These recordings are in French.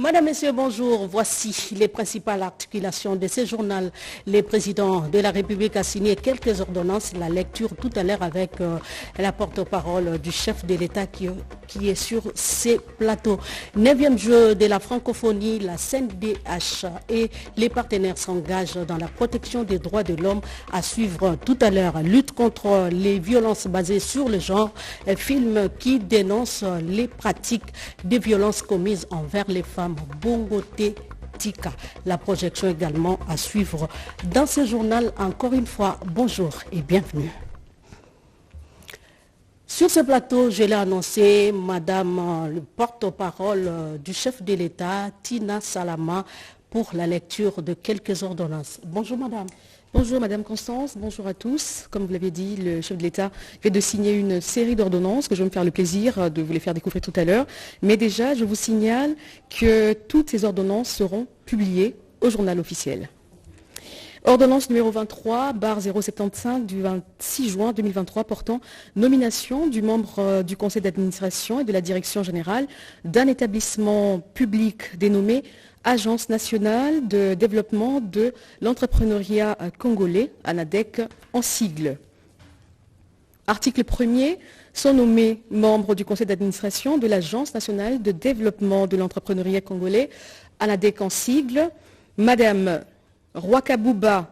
Madame, Messieurs, bonjour. Voici les principales articulations de ce journal. Le président de la République a signé quelques ordonnances. La lecture tout à l'heure avec la porte-parole du chef de l'État qui est sur ces plateaux. 9e jeu de la francophonie, la CNDH et les partenaires s'engagent dans la protection des droits de l'homme. À suivre tout à l'heure, lutte contre les violences basées sur le genre, un film qui dénonce les pratiques de violences commises envers les femmes. Bongoté Tika. La projection également à suivre dans ce journal. Encore une fois, bonjour et bienvenue. Sur ce plateau, je l'ai annoncé, Madame le porte-parole du chef de l'État, Tina Salama, pour la lecture de quelques ordonnances. Bonjour Madame. Bonjour Madame Constance, bonjour à tous. Comme vous l'avez dit, le chef de l'État vient de signer une série d'ordonnances que je vais me faire le plaisir de vous les faire découvrir tout à l'heure. Mais déjà, je vous signale que toutes ces ordonnances seront publiées au journal officiel. Ordonnance numéro 23/075 du 26 juin 2023 portant nomination du membre du conseil d'administration et de la direction générale d'un établissement public dénommé Agence nationale de développement de l'entrepreneuriat congolais, ANADEC en sigle. Article 1er, sont nommés membres du conseil d'administration de l'Agence nationale de développement de l'entrepreneuriat congolais, ANADEC en sigle, Madame Rwakabouba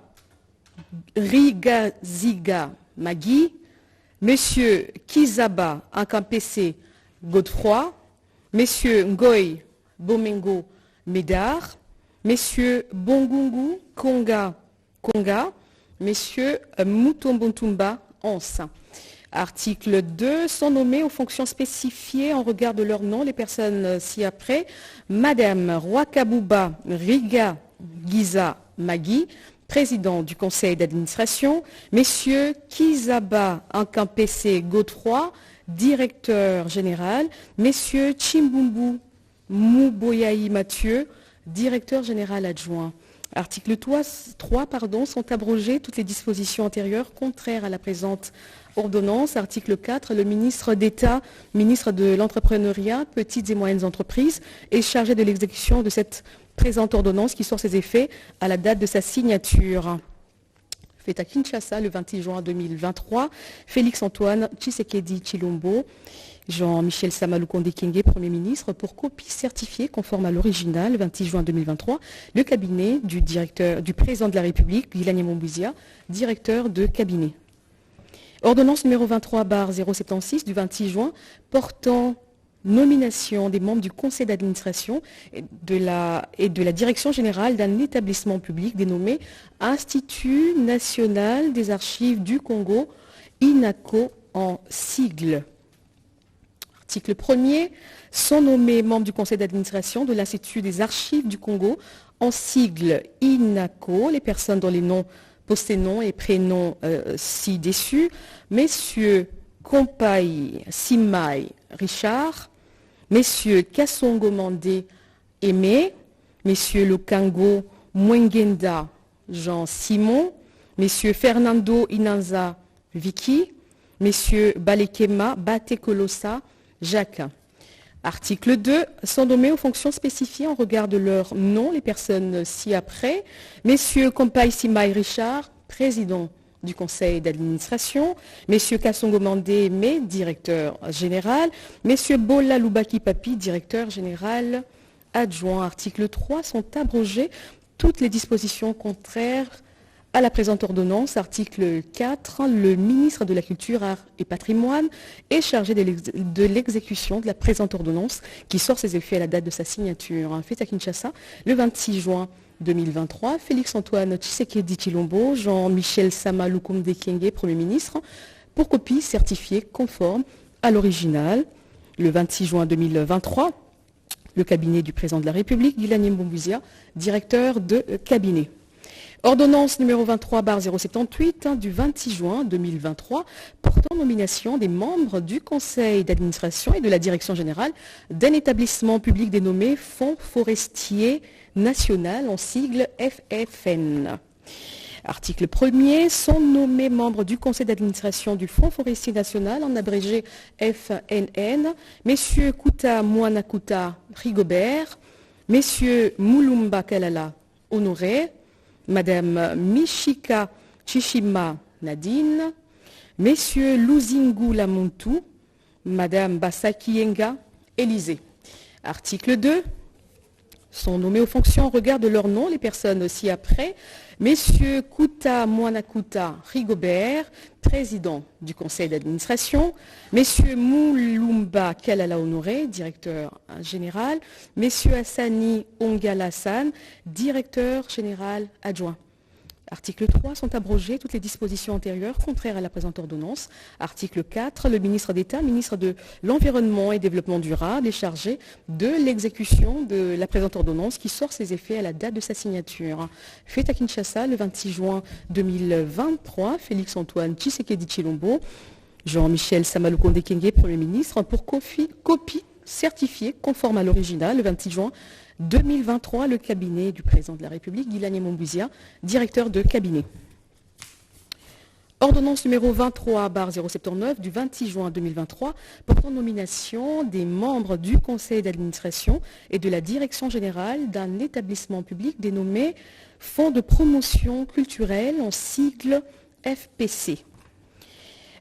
Rigaziga Magui, Monsieur Kizaba Ankampese Godefroy, Monsieur Ngoy Bomengo Médard, Messieurs Bongungu Konga, Messieurs Mutombontumba Anse. Article 2, sont nommés aux fonctions spécifiées en regard de leur nom les personnes ci-après. Madame Rwakabouba Riga Giza Magui, président du conseil d'administration. Messieurs Kizaba Ankampese Godefroy, directeur général. Messieurs Chimbumbu Mouboyaï Mathieu, directeur général adjoint. Article 3, sont abrogées toutes les dispositions antérieures contraires à la présente ordonnance. Article 4, le ministre d'État, ministre de l'entrepreneuriat, petites et moyennes entreprises, est chargé de l'exécution de cette présente ordonnance qui sort ses effets à la date de sa signature. Fait à Kinshasa le 26 juin 2023, Félix Antoine Tshisekedi Tshilombo, Jean-Michel Samaloukonde Kenge, Premier ministre, pour copie certifiée conforme à l'original, 26 juin 2023, le cabinet du président de la République, Guilani Mombouizia, directeur de cabinet. Ordonnance numéro 23/076 du 26 juin, portant nomination des membres du conseil d'administration et de la direction générale d'un établissement public dénommé Institut national des archives du Congo, INACO en sigle. Article 1er, sont nommés membres du conseil d'administration de l'Institut des archives du Congo, en sigle INACO, les personnes dont les noms, post-noms et prénoms ci-dessus, Messieurs Kompai Simai Richard, Messieurs Kassongo Mandé Aimé, Messieurs Lokango Mwengenda Jean Simon, Messieurs Fernando Inanza Vicky, Messieurs Balekema Batekolosa Jacques. Article 2, sont nommés aux fonctions spécifiées en regard de leur nom les personnes ci-après. Messieurs Kompai Simai Richard, président du conseil d'administration. Messieurs Kassongo Mandé Aimé, directeur général. Messieurs Bola Lubaki Papi, directeur général adjoint. Article 3, sont abrogées toutes les dispositions contraires à la présente ordonnance. Article 4, le ministre de la Culture, Arts et Patrimoine est chargé de l'exécution de la présente ordonnance qui sort ses effets à la date de sa signature. Fait à Kinshasa le 26 juin 2023, Félix Antoine Tshisekedi Tshilombo, Jean-Michel Samaloukonde Kenge, Premier ministre, pour copie certifiée conforme à l'original. Le 26 juin 2023, le cabinet du président de la République, Guilani Mombouizia, directeur de cabinet. Ordonnance numéro 23/078 du 26 juin 2023 portant nomination des membres du conseil d'administration et de la direction générale d'un établissement public dénommé Fonds forestier national en sigle FFN. Article 1er, sont nommés membres du conseil d'administration du Fonds forestier national, en abrégé FNN, messieurs Kouta Mouanakuta Rigobert, Messieurs Mulumba Kalala Honoré, Madame Mishika Chishima Nadine, Messieurs Luzingu Lamuntu, Madame Basaki Yenga Élysée. Article 2. Sont nommés aux fonctions au regard de leur nom les personnes ci-après. Messieurs Kuta Mwanakuta Rigobert, président du conseil d'administration. Messieurs Mulumba Kalala Honoré, directeur général. Messieurs Hassani Ongalasan, directeur général adjoint. Article 3, sont abrogées toutes les dispositions antérieures contraires à la présente ordonnance. Article 4, le ministre d'État, ministre de l'Environnement et Développement durable, est chargé de l'exécution de la présente ordonnance qui sort ses effets à la date de sa signature. Fait à Kinshasa le 26 juin 2023, Félix-Antoine Tshisekedi Tshilombo, Jean-Michel Samalukonde Kyenge, Premier ministre, pour copie certifiée conforme à l'original le 26 juin 2023, le cabinet du président de la République, Guilani Mombuzia, directeur de cabinet. Ordonnance numéro 23/079 du 26 juin 2023 portant nomination des membres du conseil d'administration et de la direction générale d'un établissement public dénommé Fonds de promotion culturelle en sigle FPC.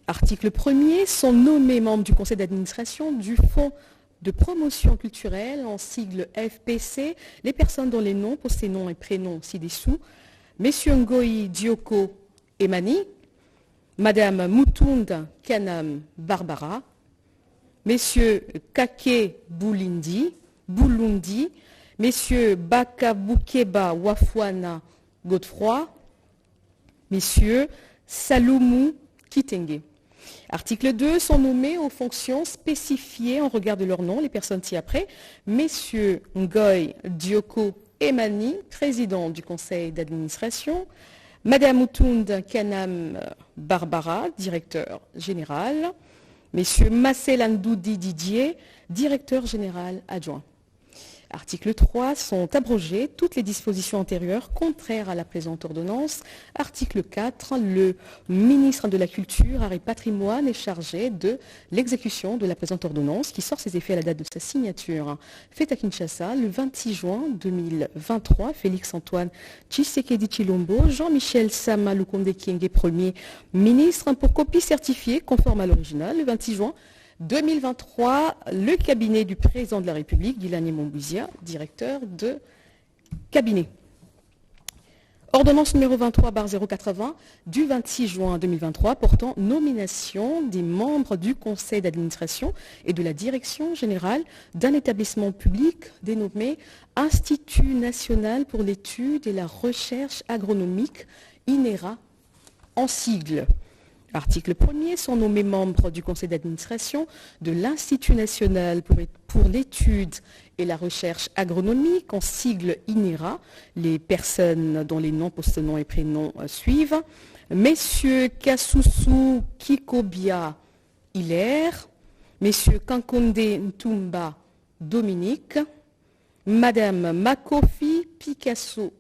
Article 1er, sont nommés membres du conseil d'administration du Fonds de promotion culturelle en sigle FPC, les personnes dont les noms, possénoms et prénoms ci-dessous, Messieurs Ngoï Dioko Emani, Madame Mutunda Kanam Barbara, Messieurs Kake Bulundi, Messieurs Bakabukeba Wafwana Godefroy, Messieurs Saloumou Kitenge. Article 2, sont nommés aux fonctions spécifiées en regard de leur nom les personnes ci-après. Messieurs Ngoï Dioko Emani, président du conseil d'administration. Madame Mutunda Kanam Barbara, directeur général. Messieurs Masselandoudi Didier, directeur général adjoint. Article 3, sont abrogées toutes les dispositions antérieures contraires à la présente ordonnance. Article 4, le ministre de la Culture, Art et Patrimoine est chargé de l'exécution de la présente ordonnance qui sort ses effets à la date de sa signature. Fait à Kinshasa le 26 juin 2023, Félix-Antoine Tshisekedi Tshilombo, Jean-Michel Samalukonde Kyenge, Premier ministre, pour copie certifiée conforme à l'original le 26 juin 2023, le cabinet du président de la République, Guilani Mombuzia, directeur de cabinet. Ordonnance numéro 23/080 du 26 juin 2023 portant nomination des membres du conseil d'administration et de la direction générale d'un établissement public dénommé Institut national pour l'étude et la recherche agronomique, INERA, en sigle. Article 1er, sont nommés membres du conseil d'administration de l'Institut national pour l'étude et la recherche agronomique, en sigle INERA, les personnes dont les noms, possénoms et prénoms suivent. Messieurs Kasusu Kikobia Hilaire, Messieurs Kankonde Ntumba Dominique, Madame Makofi Picasso,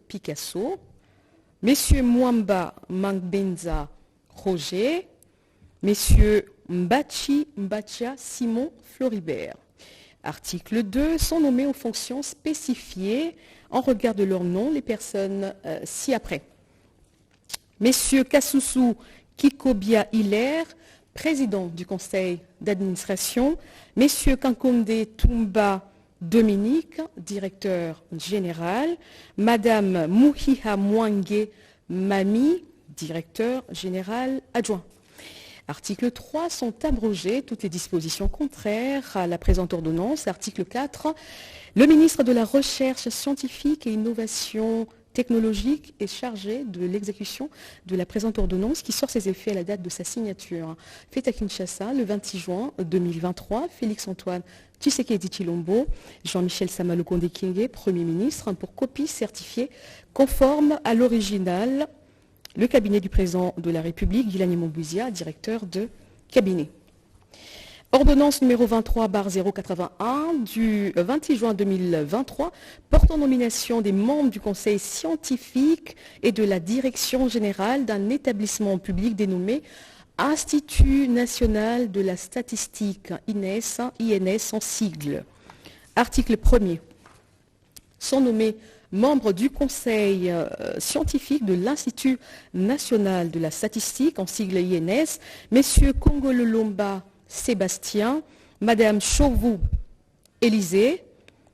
Messieurs Mwamba Mangbenza Roger, Messieurs Mbacha Simon Floribert. Article 2, sont nommés aux fonctions spécifiées en regard de leur nom les personnes ci-après. Messieurs Kasusu Kikobia Hilaire, président du conseil d'administration. Messieurs Kankonde Tumba Dominique, directeur général. Madame Muhiha Mwange Mami, directeur général adjoint. Article 3, sont abrogées toutes les dispositions contraires à la présente ordonnance. Article 4, le ministre de la Recherche scientifique et innovation technologique est chargé de l'exécution de la présente ordonnance qui sort ses effets à la date de sa signature. Fait à Kinshasa le 26 juin 2023, Félix-Antoine Tshisekedi Tshilombo, Jean-Michel Samalukonde Kyenge, Premier ministre, pour copie certifiée conforme à l'original, le cabinet du président de la République, Guilani Mombuzia, directeur de cabinet. Ordonnance numéro 23/081 du 26 juin 2023 portant nomination des membres du conseil scientifique et de la direction générale d'un établissement public dénommé Institut national de la statistique, INS en sigle. Article 1er. sont nommés membres du conseil scientifique de l'Institut national de la statistique, en sigle INS, messieurs Kongolo-Lomba Sébastien, madame Chauveau Élisée,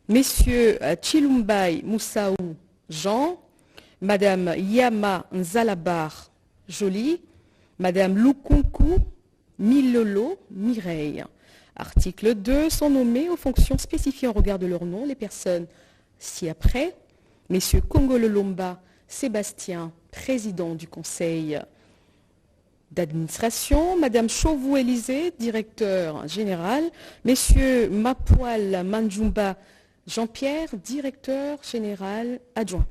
messieurs Chilumbai Moussaou Jean, madame Yama Nzalabar Jolie, madame Lukunku Milolo Mireille. Article 2, sont nommés aux fonctions spécifiées en regard de leur nom les personnes ci-après. Messieurs Kongolo-Lomba Sébastien, président du conseil d'administration, madame Chauveau Élisée, directeur général, messieurs Mapoal Manjumba Jean-Pierre, directeur général adjoint.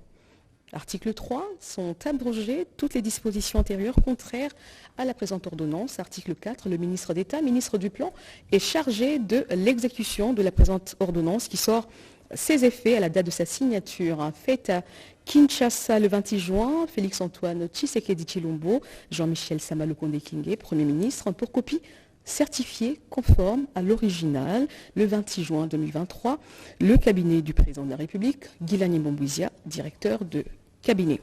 Article 3, sont abrogées toutes les dispositions antérieures contraires à la présente ordonnance. Article 4, le ministre d'État, ministre du Plan, est chargé de l'exécution de la présente ordonnance qui sort ses effets à la date de sa signature. Faite à Kinshasa le 26 juin, Félix-Antoine Tshisekedi Tshilombo, Jean-Michel Sama Lukonde Kingé, Premier ministre, pour copie certifiée conforme à l'original le 26 juin 2023, le cabinet du président de la République, Guilani Mbouizia, directeur de cabinet.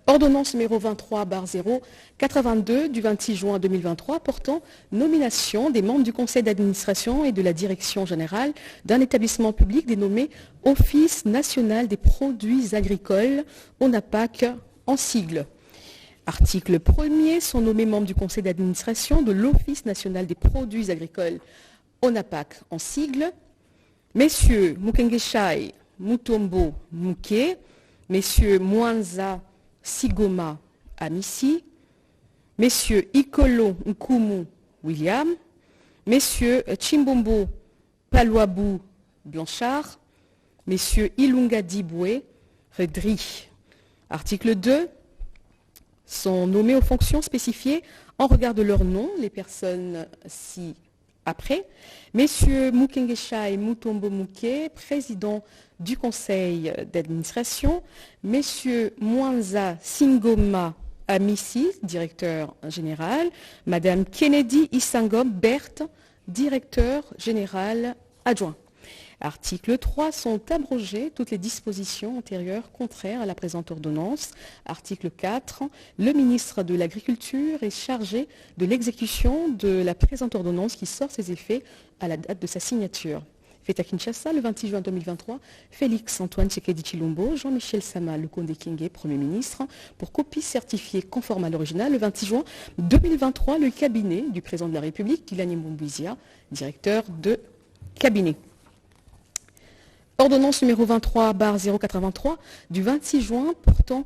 Ordonnance numéro 23/082 du 26 juin 2023 portant nomination des membres du conseil d'administration et de la direction générale d'un établissement public dénommé Office national des produits agricoles, ONAPAC en sigle. Article 1er, sont nommés membres du conseil d'administration de l'Office national des produits agricoles, ONAPAC en sigle, messieurs Mukengeshai Mutombo Muke, messieurs Mwanza Sigoma Amissi, messieurs Ikolo Nkumu William, messieurs Chimbombo Palouabou Blanchard, messieurs Ilunga Diboué Redri. Article 2, sont nommés aux fonctions spécifiées en regard de leur nom les personnes ci-après. Messieurs Mukengeshai Mutombo Muke, président du conseil d'administration, messieurs Mwanza Singoma Amissi, directeur général, madame Kennedy Isangom Berthe, directeur général adjoint. Article 3, sont abrogées toutes les dispositions antérieures contraires à la présente ordonnance. Article 4, le ministre de l'Agriculture est chargé de l'exécution de la présente ordonnance qui sort ses effets à la date de sa signature. Fait à Kinshasa le 26 juin 2023, Félix-Antoine Tshisekedi Tshilombo, Jean-Michel Sama Lukonde Kingé, Premier ministre, pour copie certifiée conforme à l'original le 26 juin 2023, le cabinet du président de la République, Guilani Mbouizia, directeur de cabinet. Ordonnance numéro 23/083 du 26 juin portant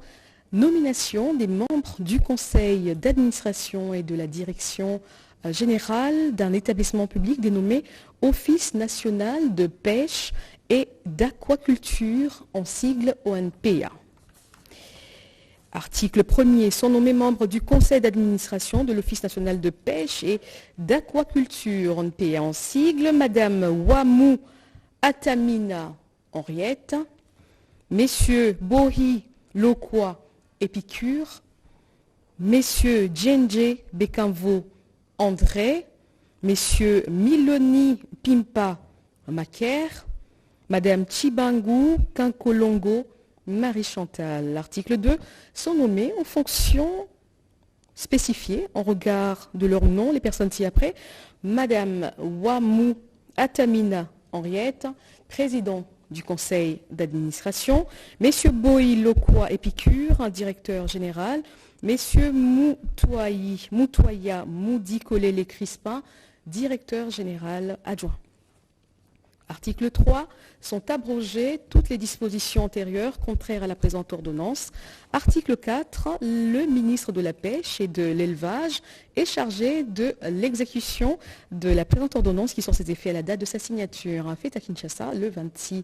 nomination des membres du conseil d'administration et de la direction générale d'un établissement public dénommé Office national de pêche et d'aquaculture en sigle ONPA. Article 1er, sont nommés membres du conseil d'administration de l'Office national de pêche et d'aquaculture ONPA en sigle madame Wamou Atamina Henriette, messieurs Bohi Lokwa Épicure, messieurs Djenje Bekamvo André, messieurs Miloni Pimpa Macaire, madame Chibangu Kankolongo Marie-Chantal. L'article 2, sont nommés en fonctions spécifiées en regard de leur nom les personnes ci-après. Madame Wamou Atamina Henriette, président du conseil d'administration, messieurs Boy Lokwa Épicure, directeur général, messieurs Moutoya Moudi Kolele Crispin, directeur général adjoint. Article 3, sont abrogées toutes les dispositions antérieures contraires à la présente ordonnance. Article 4, le ministre de la Pêche et de l'Élevage est chargé de l'exécution de la présente ordonnance qui sort ses effets à la date de sa signature. Fait à Kinshasa le 26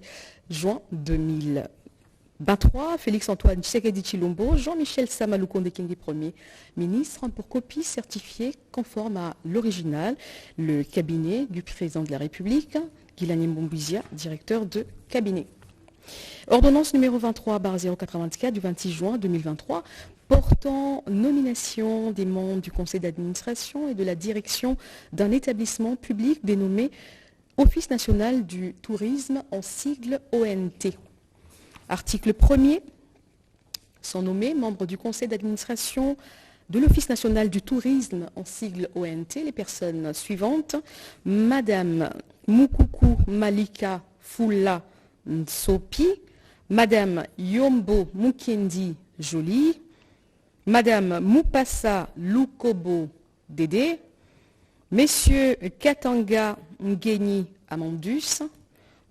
juin 2023, Félix-Antoine Tshisekedi Tshilombo, Jean-Michel Sama Lukonde Kingé, Premier ministre, pour copie certifiée conforme à l'original, le cabinet du président de la République, Guilani Mbouizia, directeur de cabinet. Ordonnance numéro 23/084 du 26 juin 2023 portant nomination des membres du conseil d'administration et de la direction d'un établissement public dénommé Office national du tourisme, en sigle ONT. Article 1er, sont nommés membres du conseil d'administration de l'Office national du tourisme, en sigle ONT, les personnes suivantes. Madame Mukuku Malika Fula Nsopi, Madame Yombo Mukendi Jolie, Madame Mupasa Lukobo Dédé, Messieurs Katanga Ngeni Amandus,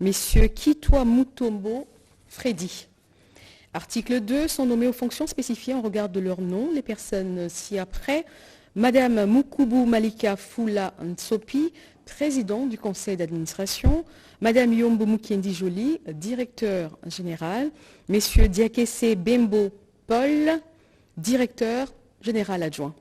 Messieurs Kitwa Mutombo Freddy. Article 2, sont nommés aux fonctions spécifiées en regard de leur nom les personnes ci-après. Madame Mukubu Malika Fula Nsopi, président du conseil d'administration. Madame Yombo Mukendi Jolie, directeur général. Messieurs Diakese Bembo Paul, directeur général adjoint.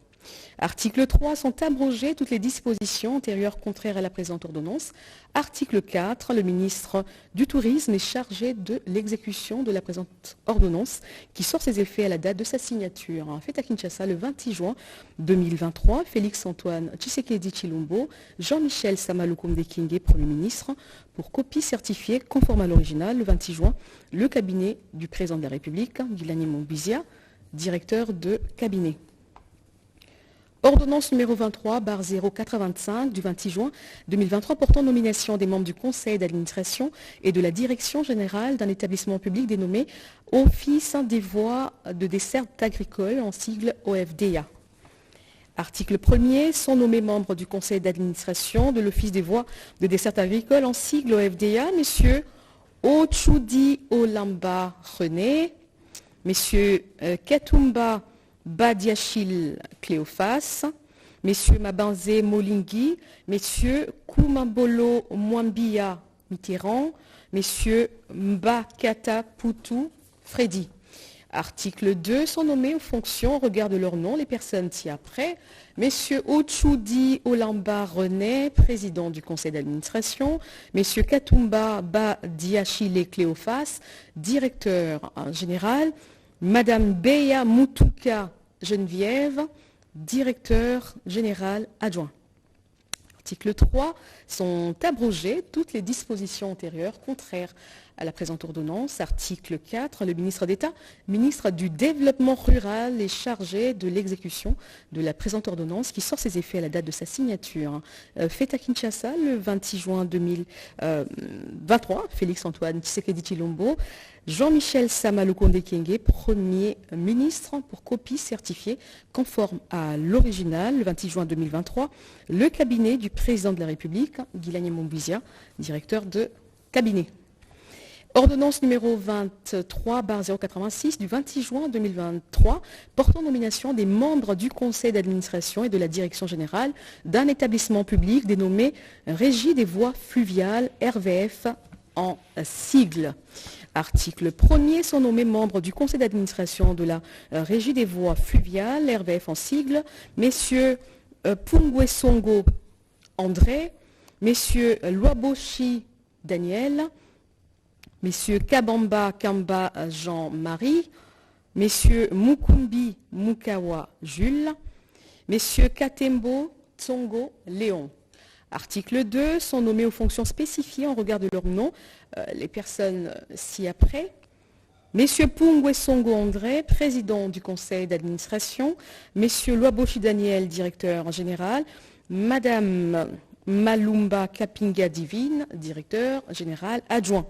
Article 3, sont abrogées toutes les dispositions antérieures contraires à la présente ordonnance. Article 4, le ministre du Tourisme est chargé de l'exécution de la présente ordonnance qui sort ses effets à la date de sa signature. Fait à Kinshasa le 26 juin 2023, Félix-Antoine Tshisekedi Tshilombo, Jean-Michel Samalukonde Kyenge, Premier ministre, pour copie certifiée conforme à l'original le 26 juin, le cabinet du président de la République, Guilani Mombizia, directeur de cabinet. Ordonnance numéro 23/085 du 26 juin 2023 portant nomination des membres du conseil d'administration et de la direction générale d'un établissement public dénommé Office des voies de desserte agricole, en sigle OFDA. Article 1er, sont nommés membres du conseil d'administration de l'Office des voies de desserte agricole, en sigle OFDA, messieurs Ochudi Olamba René, messieurs Katumba Badiachil Cléophas, messieurs Mabanze Molingui, messieurs Koumambolo Mwambia Mitterrand, messieurs Mbakata Poutou Freddy. Article 2, sont nommés aux fonctions au regard de leur nom les personnes ci-après. Messieurs Ochudi Olamba René, président du conseil d'administration. Messieurs Katumba Badiachile Cléophas, directeur général. Madame Beya Mutuka Geneviève, directeur général adjoint. Article 3, sont abrogées toutes les dispositions antérieures contraires à la présente ordonnance. Article 4, le ministre d'État, ministre du Développement rural, est chargé de l'exécution de la présente ordonnance qui sort ses effets à la date de sa signature. Fait à Kinshasa le 26 juin 2023, Félix-Antoine Tshisekedi Tshilombo, Jean-Michel Samalukonde Kyenge, Premier ministre, pour copie certifiée conforme à l'original le 26 juin 2023, le cabinet du président de la République, Guilani Mombizia, directeur de cabinet. Ordonnance numéro 23/086 du 26 juin 2023 portant nomination des membres du conseil d'administration et de la direction générale d'un établissement public dénommé Régie des voies fluviales, RVF en sigle. Article 1er, sont nommés membres du conseil d'administration de la Régie des voies fluviales, RVF en sigle, messieurs Pungwesongo André, messieurs Luaboshi Daniel, messieurs Kabamba Kamba Jean-Marie, messieurs Mukumbi Mukawa Jules, messieurs Katembo Tsongo Léon. Article 2, sont nommés aux fonctions spécifiées en regard de leur nom les personnes ci-après. Messieurs Pungwesongo André, président du conseil d'administration, messieurs Luaboshi Daniel, directeur général, madame Malumba Kapinga Divine, directeur général adjoint.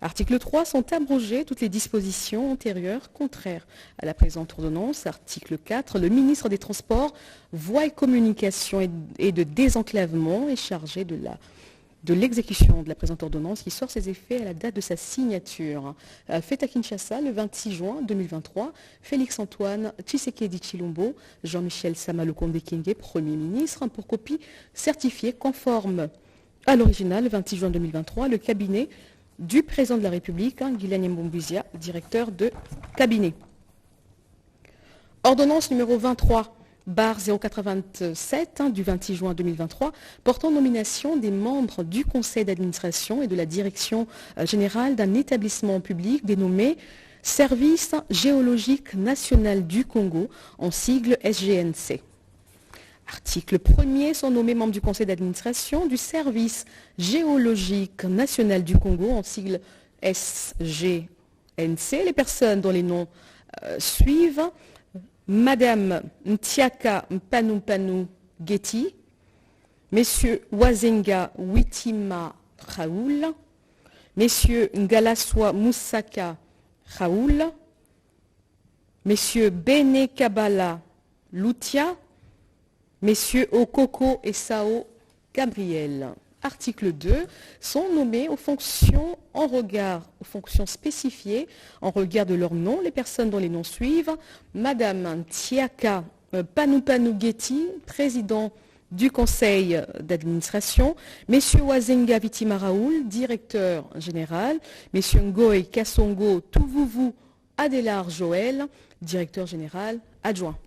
Article 3, sont abrogées toutes les dispositions antérieures contraires à la présente ordonnance. Article 4, le ministre des Transports, Voies et Communications et de Désenclavement est chargé de l'exécution de la présente ordonnance qui sort ses effets à la date de sa signature. Fait à Kinshasa le 26 juin 2023, Félix-Antoine Tshisekedi Tshilombo, Jean-Michel Samalukonde Kyenge, Premier ministre, pour copie certifiée conforme à l'original le 26 juin 2023, le cabinet du président de la République, Guilani Mombizia, directeur de cabinet. Ordonnance numéro 23/087 du 26 juin 2023 portant nomination des membres du conseil d'administration et de la direction générale d'un établissement public dénommé Service géologique national du Congo, en sigle SGNC. Article Article 1er, sont nommés membres du conseil d'administration du service géologique national du Congo, en sigle SGNC, les personnes dont les noms suivent. Madame Ntiaka Mpanou Getty, Messieurs Wazenga Witima Raoul, Messieurs Ngalaswa Moussaka Raoul, Messieurs Bene Kabala Loutia, Messieurs Okoko et Sao Gabriel. Article 2, sont nommés aux fonctions aux fonctions spécifiées en regard de leur nom, les personnes dont les noms suivent. Madame Ntiaka Mpanou Getty, président du conseil d'administration, Messieurs Wazenga Vitima Raoul, directeur général, Messieurs Ngoe Kassongo Touvouvou Adélar Joël, directeur général adjoint.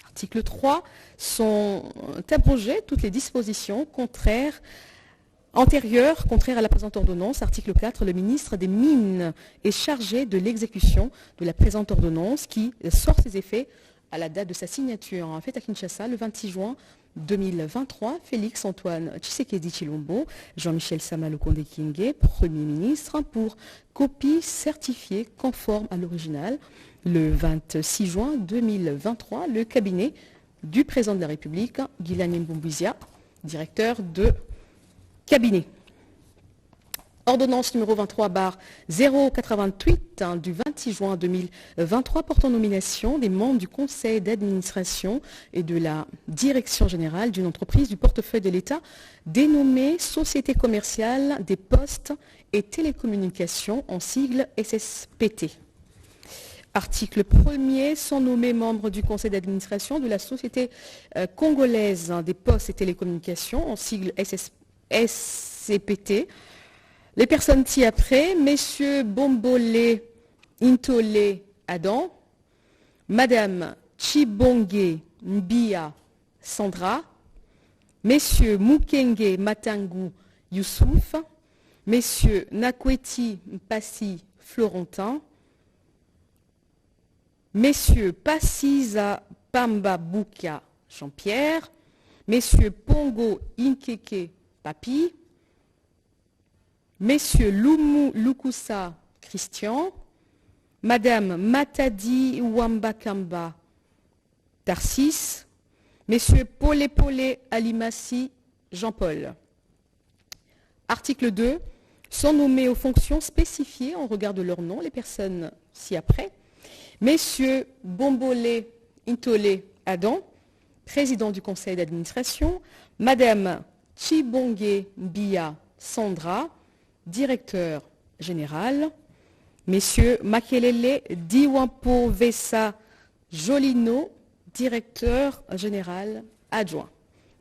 Article 3, sont abrogées toutes les dispositions antérieures à la présente ordonnance. Article 4, le ministre des Mines est chargé de l'exécution de la présente ordonnance qui sort ses effets à la date de sa signature. En fait, à Kinshasa, le 26 juin 2023, Félix Antoine Tshisekedi Tshilombo, Jean-Michel Sama Lukonde Kyenge, Premier ministre, pour copie certifiée conforme à l'original. Le 26 juin 2023, le cabinet du président de la République, Guilani Mbumbizia, directeur de cabinet. Ordonnance numéro 23/088 du 26 juin 2023 portant nomination des membres du conseil d'administration et de la direction générale d'une entreprise du portefeuille de l'État dénommée Société commerciale des postes et télécommunications en sigle SSPT. Article 1er, sont nommés membres du conseil d'administration de la Société congolaise des postes et télécommunications en sigle SCPT. Les personnes ci-après, Messieurs Bombole Intole Adam, Madame Chibonge Mbia Sandra, Messieurs Mukenge Matangu Youssouf, Messieurs Nakweti Mpassi Florentin, Messieurs Passiza Pamba Bouka Jean-Pierre, Messieurs Pongo Inkeke Papi, Messieurs Lumu Lukusa Christian, Madame Matadi Wambakamba Tarsis, Messieurs Pole Alimassi Jean-Paul. Article 2, sont nommés aux fonctions spécifiées en regard de leur nom les personnes ci-après. Messieurs Bombole Intole Adam, président du conseil d'administration, Madame Chibonge Mbia Sandra, directeur général, Messieurs Makelele Diwampo Vessa Jolino, directeur général adjoint.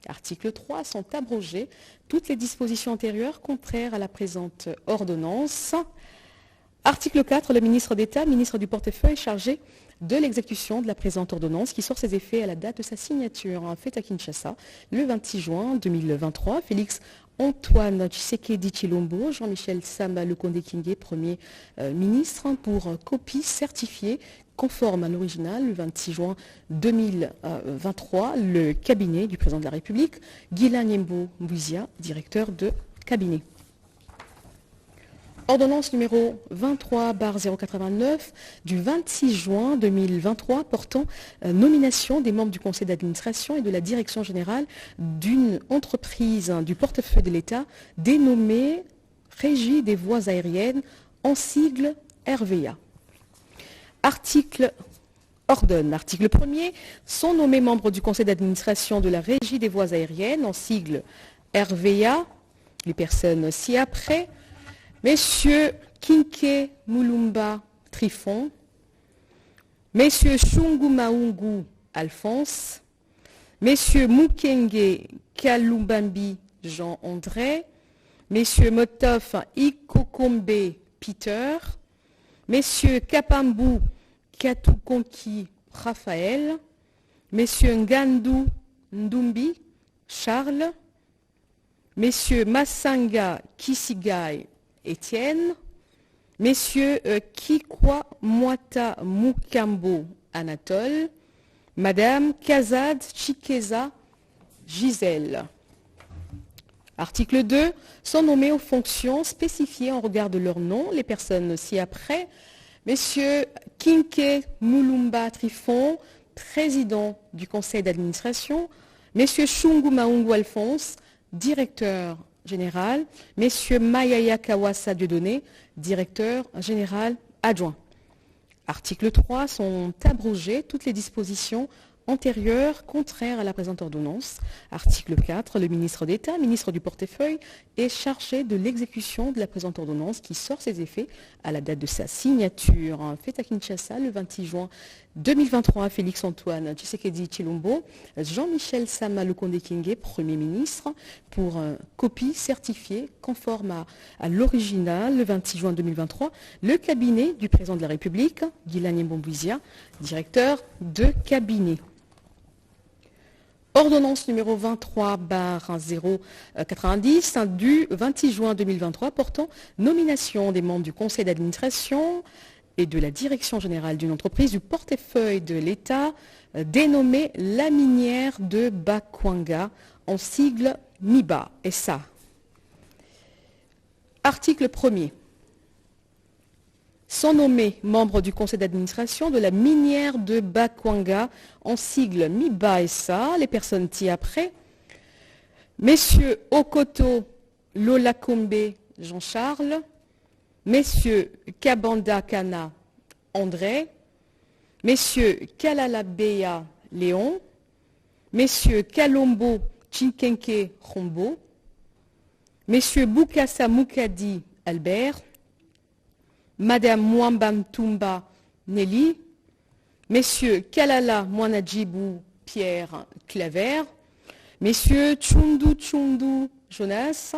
Article 3, sont abrogées toutes les dispositions antérieures contraires à la présente ordonnance. Article 4, le ministre d'État, ministre du portefeuille, chargé de l'exécution de la présente ordonnance qui sort ses effets à la date de sa signature. En fait, à Kinshasa, le 26 juin 2023, Félix Antoine Tshisekedi Tshilombo, Jean-Michel Sama Lukonde Kyenge, Premier ministre, pour copie certifiée conforme à l'original, le 26 juin 2023, le cabinet du président de la République, Guilani Mbumbizia, directeur de cabinet. Ordonnance numéro 23/089 du 26 juin 2023 portant nomination des membres du conseil d'administration et de la direction générale d'une entreprise du portefeuille de l'État dénommée Régie des voies aériennes en sigle RVA. Article 1er, sont nommés membres du conseil d'administration de la Régie des voies aériennes en sigle RVA, les personnes ci-après. Messieurs Kinke Mulumba Trifon, Messieurs Shungu Maungu Alphonse, Messieurs Mukenge Kalumbambi Jean-André, Messieurs Motof Ikokombe Peter, Messieurs Kapambu Katukonki Raphaël, Messieurs Ngandu Ndumbi Charles, Messieurs Massanga Kisigai Étienne, Messieurs Kikwa Mwata Mukambo Anatole, Madame Kazad Chikeza Gisèle. Article 2, sont nommés aux fonctions spécifiées en regard de leur nom les personnes ci-après. Messieurs Kinke Mulumba Trifon, président du conseil d'administration. Messieurs Shungu Maungu Alphonse, directeur général. Messieurs Mayaya Kawasa Dieudonné, directeur général adjoint. Article 3, sont abrogées toutes les dispositions antérieures contraires à la présente ordonnance. Article 4, le ministre d'État, ministre du portefeuille, est chargé de l'exécution de la présente ordonnance qui sort ses effets à la date de sa signature. Fait à Kinshasa le 26 juin 2023, Félix Antoine Tshisekedi Tshilombo, Jean-Michel Sama Lukonde Kingé, Premier ministre, pour copie certifiée conforme à l'original le 26 juin 2023, le cabinet du président de la République, Guilani Mbombuizia, directeur de cabinet. Ordonnance numéro 23/090 du 26 juin 2023 portant nomination des membres du conseil d'administration et de la direction générale d'une entreprise du portefeuille de l'État dénommée La Minière de Bakwanga, en sigle MIBA SA. Article 1er. Sont nommés membres du conseil d'administration de la minière de Bakwanga, en sigle MIBA SA, les personnes ci-après. Messieurs Okoto Lolakombe Jean-Charles, Messieurs Kabanda Kana André, Messieurs Kalalabeya Léon, Messieurs Kalombo Chinkenke Rombo, Messieurs Boukassa Moukadi Albert, Madame Mwambam Tumba Nelly, Messieurs Kalala Mwanadjibou Pierre Claver, Messieurs Tchundu Jonas,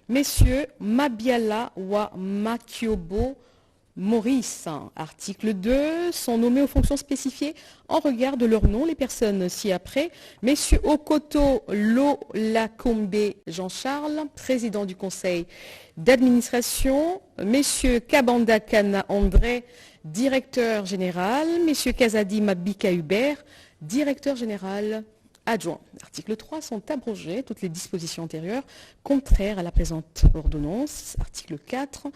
Messieurs Mabiala Wa Makiobo Maurice. Article 2, sont nommés aux fonctions spécifiées en regard de leur nom les personnes ci-après. Messieurs Okoto Lolakombe Jean-Charles, président du conseil d'administration. Messieurs Kabanda Kana André, directeur général. Messieurs Kazadi Mabika Hubert, directeur général adjoint. Article 3, sont abrogées toutes les dispositions antérieures contraires à la présente ordonnance. Article 4,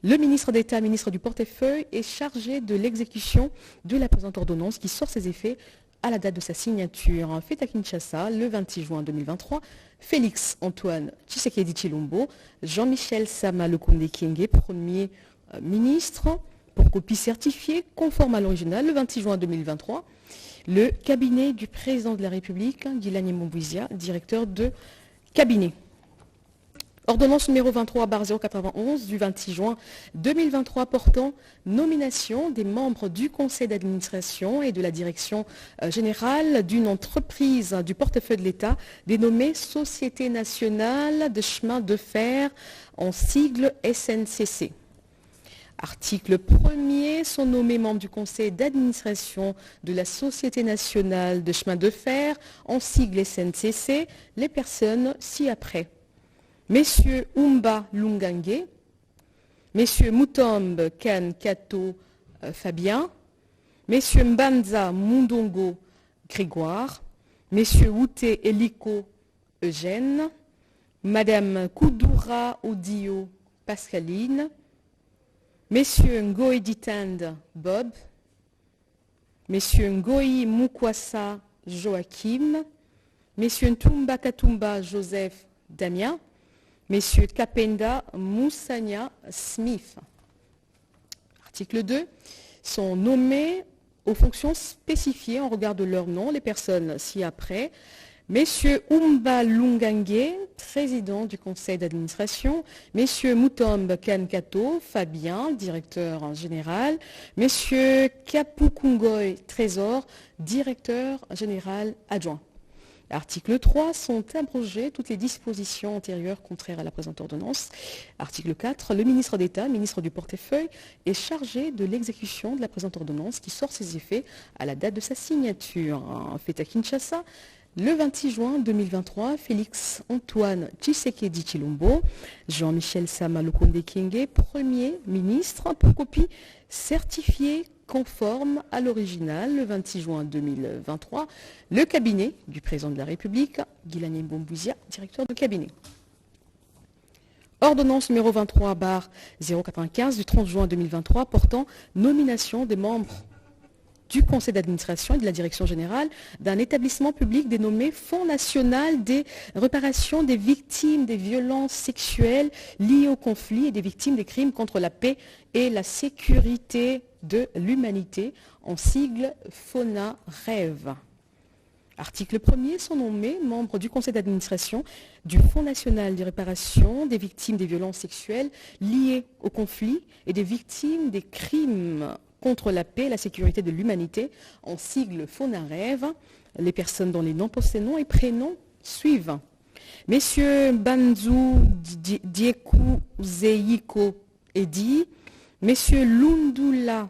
le ministre d'État, ministre du portefeuille, est chargé de l'exécution de la présente ordonnance qui sort ses effets à la date de sa signature. Fait à Kinshasa le 26 juin 2023, Félix Antoine Tshisekedi Tshilombo, Jean-Michel Sama Lukonde Kingé, Premier ministre, pour copie certifiée conforme à l'original le 26 juin 2023. Le cabinet du président de la République, Guilani Mbombuizia, directeur de cabinet. Ordonnance numéro 23/091 du 26 juin 2023 portant nomination des membres du conseil d'administration et de la direction générale d'une entreprise du portefeuille de l'État dénommée Société nationale de chemin de fer, en sigle SNCC. Article 1er, sont nommés membres du conseil d'administration de la Société nationale de chemin de fer, en sigle SNCC, les personnes ci-après. Messieurs Umba Lungange, Messieurs Mutombe Kan Kato Fabien, Messieurs Mbanza Mundongo Grégoire, Messieurs Wouté Eliko Eugène, Madame Koudoura Odio Pascaline, Messieurs Ngoï Ditand Bob, Messieurs Ngoï Mukwasa Joachim, Messieurs Ntumba Katumba Joseph Damien, Messieurs Kapenda Moussania Smith. Article 2, sont nommés aux fonctions spécifiées en regard de leur nom les personnes ci-après. Messieurs Umba Lungange, président du conseil d'administration. Messieurs Mutombe Kankato Fabien, directeur général. Messieurs Kapukungoy Trésor, directeur général adjoint. Article 3, sont abrogées toutes les dispositions antérieures contraires à la présente ordonnance. Article 4, le ministre d'État, ministre du portefeuille, est chargé de l'exécution de la présente ordonnance qui sort ses effets à la date de sa signature. Fait à Kinshasa le 26 juin 2023, Félix Antoine Tshisekedi Tshilombo, Jean-Michel Sama Lukonde Kingé, Premier ministre, pour copie certifiée conforme à l'original. Le 26 juin 2023, le cabinet du président de la République, Guilani Mbombouizia, directeur de cabinet. Ordonnance numéro 23/095 du 30 juin 2023 portant nomination des membres du conseil d'administration et de la direction générale d'un établissement public dénommé Fonds national des réparations des victimes des violences sexuelles liées au conflit et des victimes des crimes contre la paix et la sécurité de l'humanité, en sigle FONAREV. Article 1er, sont nommés membres du conseil d'administration du Fonds national de réparation des victimes des violences sexuelles liées au conflit et des victimes des crimes contre la paix et la sécurité de l'humanité, en sigle FONAREV, les personnes dont les noms, possédants et prénoms suivent. Messieurs Banzou Diekouzeiko Edi, Messieurs Lundula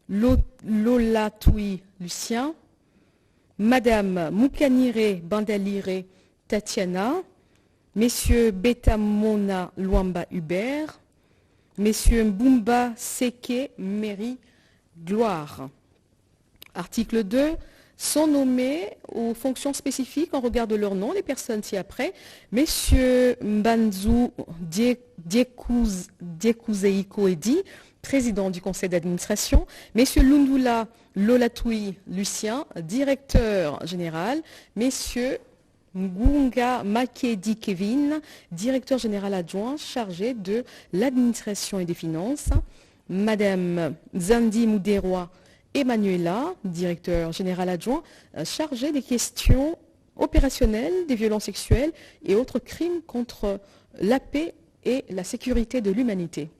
Lolatui Lucien, Madame Moukanire Bandalire Tatiana, Messieurs Betamona Luamba Hubert, Messieurs Mbumba Seke Mary Gloire. Article 2. Sont nommés aux fonctions spécifiques en regard de leur nom les personnes ci-après. Messieurs Mbanzou Diekouzeiko Edi, président du conseil d'administration. Messieurs Lundula Lolatui Lucien, directeur général. Messieurs Ngunga Makedi Kevin, directeur général adjoint chargé de l'administration et des finances. Madame Zandi Mouderoa Emmanuela, directeur général adjoint chargé des questions opérationnelles, des violences sexuelles et autres crimes contre la paix et la sécurité de l'humanité.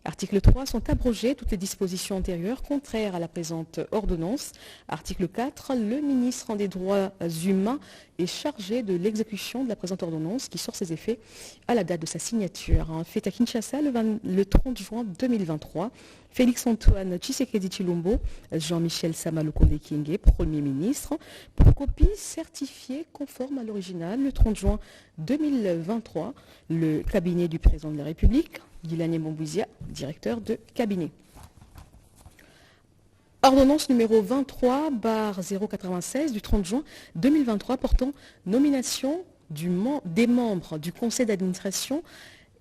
Article 3. Sont abrogées toutes les dispositions antérieures contraires à la présente ordonnance. Article 4. Le ministre des Droits humains est chargé de l'exécution de la présente ordonnance qui sort ses effets à la date de sa signature. Fait à Kinshasa le 30 juin 2023. Félix-Antoine Tshisekedi Tshilombo, Jean-Michel Sama-Lukonde Kyenge, Premier ministre, pour copie certifiée conforme à l'original le 30 juin 2023. Le cabinet du président de la République, Guilani Mbombouizia, directeur de cabinet. Ordonnance numéro 23/096 du 30 juin 2023 portant nomination des membres du conseil d'administration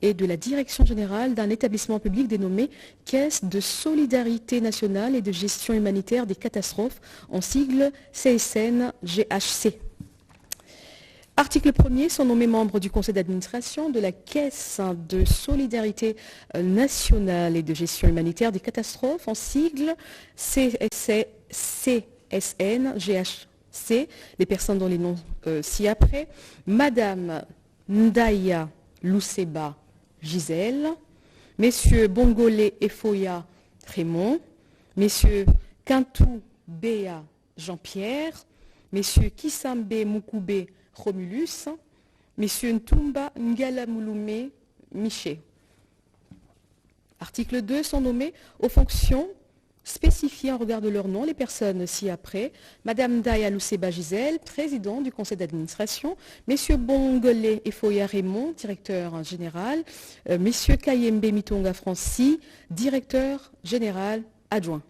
et de la direction générale d'un établissement public dénommé Caisse de solidarité nationale et de gestion humanitaire des catastrophes, en sigle CSN-GHC. Article 1er, sont nommés membres du conseil d'administration de la Caisse de solidarité nationale et de gestion humanitaire des catastrophes, en sigle CSN-GHC, les personnes dont les noms ci-après. Madame Ndaya Luseba Gisèle, Messieurs Bongolé Efoya Raymond, Messieurs Kintou Béa Jean-Pierre, Messieurs Kisambe Moukoubé Romulus, Messieurs Ntumba Ngalamouloumé Miché. Article 2, sont nommés aux fonctions spécifiées en regard de leur nom les personnes ci-après. Madame Daya Luseba Gisèle, président du conseil d'administration. Messieurs Bongolé Efoya Raymond, directeur général. Messieurs Kayembe Mitonga Francis, directeur général adjoint.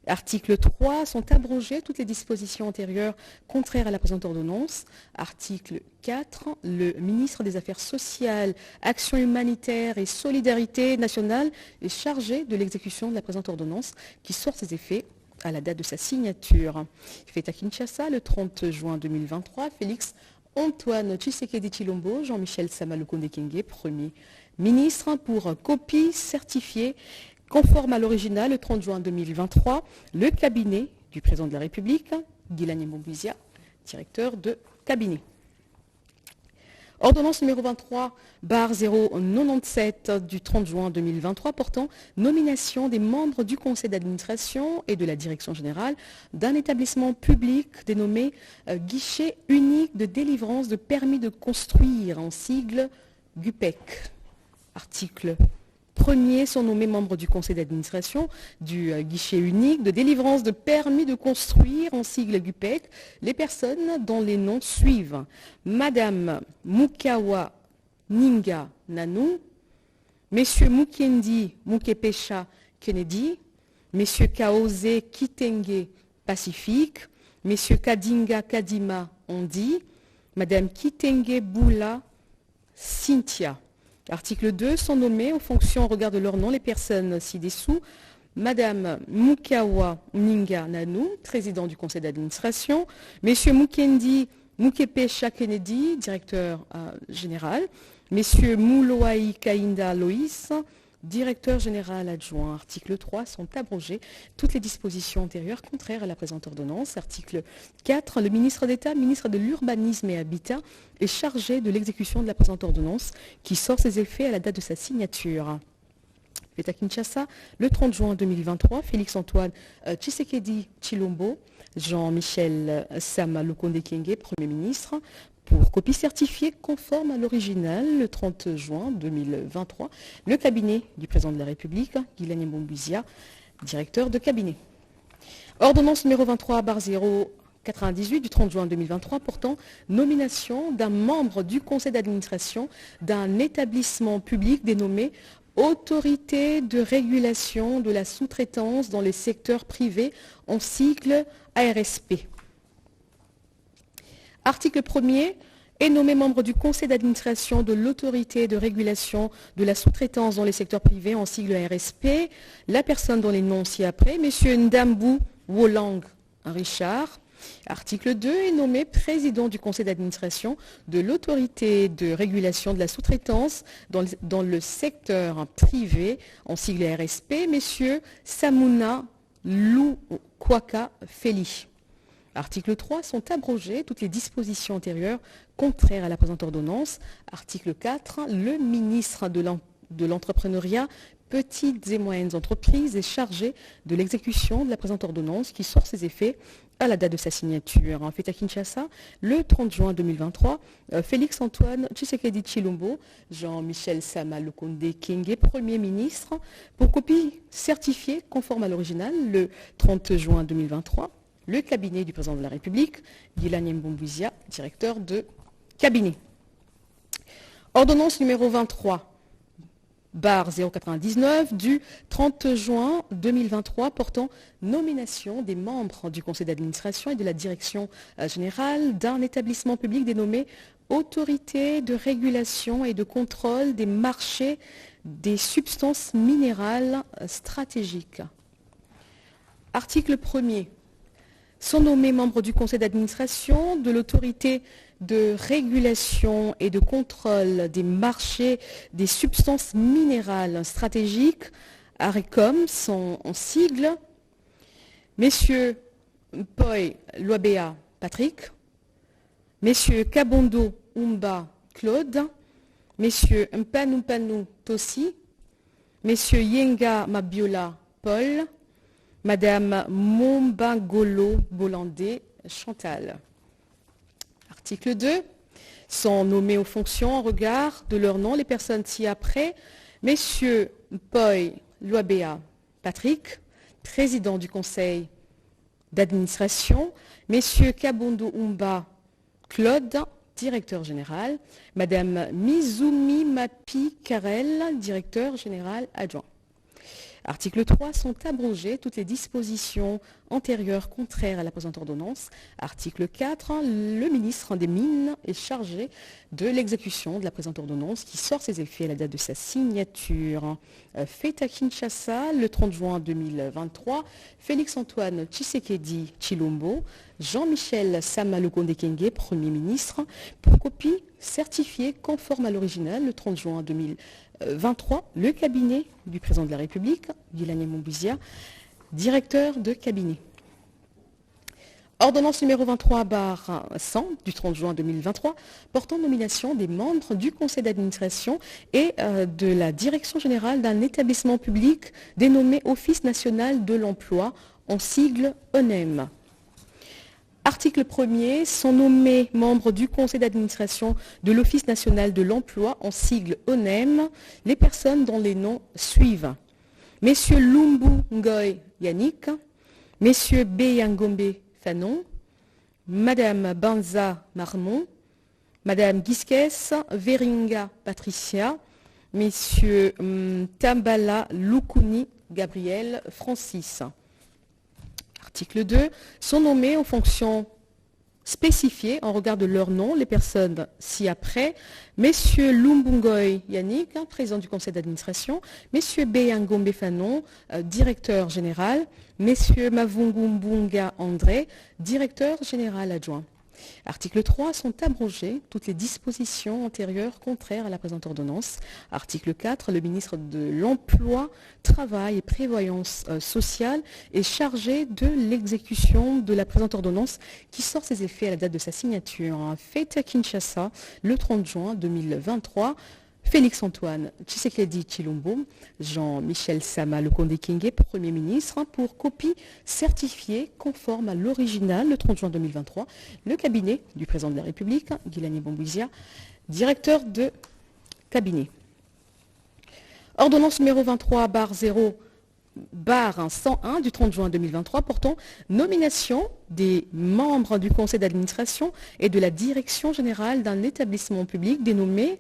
Article 3, sont abrogées toutes les dispositions antérieures contraires à la présente ordonnance. Article 4, le ministre des Affaires sociales, Action humanitaire et solidarité nationale est chargé de l'exécution de la présente ordonnance qui sort ses effets à la date de sa signature. Fait à Kinshasa le 30 juin 2023, Félix-Antoine Tshisekedi Tshilombo, Jean-Michel Sama-Lukonde Kyenge, Premier ministre, pour copie certifiée conforme à l'original le 30 juin 2023, le cabinet du président de la République, Guilani Mbombouizia, directeur de cabinet. Ordonnance numéro 23/097 du 30 juin 2023 portant nomination des membres du conseil d'administration et de la direction générale d'un établissement public dénommé Guichet unique de délivrance de permis de construire, en sigle GUPEC. Article 1er, sont nommés membres du conseil d'administration du guichet unique de délivrance de permis de construire, en sigle GUPEC, les personnes dont les noms suivent. Madame Mukawa Ninga Nanou, Messieurs Mukendi Mukepesha Kennedy, Messieurs Kaose Kitenge Pacifique, Messieurs Kadinga Kadima Ondi, Madame Kitenge Boula Cynthia. Article 2, sont nommés aux fonctions en regard de leur nom les personnes ci-dessous. Madame Mukawa Ninga Nanou, président du conseil d'administration. Monsieur Mukendi Mukepesha Kennedy, directeur général. Messieurs Mouloaï Kainda Loïs, directeur général adjoint. Article 3, sont abrogées toutes les dispositions antérieures contraires à la présente ordonnance. Article 4, le ministre d'État, ministre de l'Urbanisme et Habitat, est chargé de l'exécution de la présente ordonnance qui sort ses effets à la date de sa signature. Fait à Kinshasa, le 30 juin 2023, Félix-Antoine Tshisekedi Tshilombo, Jean-Michel Sama Lukonde Kyenge, Premier ministre, pour copie certifiée conforme à l'original, le 30 juin 2023, le cabinet du président de la République, Guilaine Mbombouizia, directeur de cabinet. Ordonnance numéro 23/098 du 30 juin 2023 portant nomination d'un membre du conseil d'administration d'un établissement public dénommé Autorité de régulation de la sous-traitance dans les secteurs privés, en sigle ARSP. Article 1er, est nommé membre du conseil d'administration de l'autorité de régulation de la sous-traitance dans les secteurs privés, en sigle ARSP, la personne dont les noms ci-après, M. Ndambu Wolang Richard. Article 2, est nommé président du conseil d'administration de l'autorité de régulation de la sous-traitance dans le secteur privé, en sigle RSP, M. Samuna Lukwaka Feli. Article 3, sont abrogées toutes les dispositions antérieures contraires à la présente ordonnance. Article 4, le ministre de l'entrepreneuriat, petites et moyennes entreprises est chargé de l'exécution de la présente ordonnance qui sort ses effets à la date de sa signature. Fait à Kinshasa, le 30 juin 2023, Félix-Antoine Tshisekedi Tshilombo, Jean-Michel Sama Lukonde Kyenge, Premier ministre, pour copie certifiée conforme à l'original, le 30 juin 2023, le cabinet du président de la République, Guilaine Mbombouizia, directeur de cabinet. Ordonnance numéro 23/099 du 30 juin 2023 portant nomination des membres du conseil d'administration et de la direction générale d'un établissement public dénommé Autorité de régulation et de contrôle des marchés des substances minérales stratégiques. Article 1er. Sont nommés membres du conseil d'administration de l'autorité de régulation et de contrôle des marchés des substances minérales stratégiques, ARECOM, sont en sigle, Messieurs Poi Loabea Patrick, Messieurs Kabondo Umba Claude, Messieurs Mpanu Tossi, Messieurs Yenga Mabiola Paul, Madame Mombangolo Bolandé Chantal. Article 2. Sont nommés aux fonctions en regard de leur nom les personnes ci-après. Messieurs Poi Loabea Patrick, président du conseil d'administration. Messieurs Kabondo Umba Claude, directeur général. Madame Mizumi Mapi Karel, directeur général adjoint. Article 3, sont abrogées toutes les dispositions antérieures contraires à la présente ordonnance. Article 4, le ministre des Mines est chargé de l'exécution de la présente ordonnance qui sort ses effets à la date de sa signature. Fait à Kinshasa, le 30 juin 2023, Félix-Antoine Tshisekedi Tshilombo, Jean-Michel Sama Lukonde Kyenge, Premier ministre, pour copie certifiée conforme à l'original, le 30 juin 2023, le cabinet du président de la République, Guilaine Mbombouizia, directeur de cabinet. Ordonnance numéro 23/100 du 30 juin 2023 portant nomination des membres du conseil d'administration et de la direction générale d'un établissement public dénommé Office national de l'emploi, en sigle ONEM. Article 1er, sont nommés membres du conseil d'administration de l'Office national de l'emploi, en sigle ONEM, les personnes dont les noms suivent. Messieurs Lumbu Ngoy Yannick, Messieurs Beyangombe Fanon, Madame Banza Marmon, Madame Gisques Veringa Patricia, Messieurs Tambala Lukuni Gabriel Francis. Article 2. Sont nommés en fonction spécifiées en regard de leur nom les personnes ci-après. Messieurs Lumbungoy Yannick, président du conseil d'administration. Messieurs Beyangombe Fanon, directeur général. Messieurs Mavungumbunga André, directeur général adjoint. Article 3. Sont abrogées toutes les dispositions antérieures contraires à la présente ordonnance. Article 4. Le ministre de l'Emploi, Travail et Prévoyance sociale est chargé de l'exécution de la présente ordonnance qui sort ses effets à la date de sa signature. Faite à Kinshasa le 30 juin 2023. Félix-Antoine Tshisekedi Tshilombo, Jean-Michel Sama Lukonde Kyenge, Premier ministre, pour copie certifiée conforme à l'original le 30 juin 2023. Le cabinet du président de la République, Guilani Bombouizia, directeur de cabinet. Ordonnance numéro 23/0/101 du 30 juin 2023 portant nomination des membres du conseil d'administration et de la direction générale d'un établissement public dénommé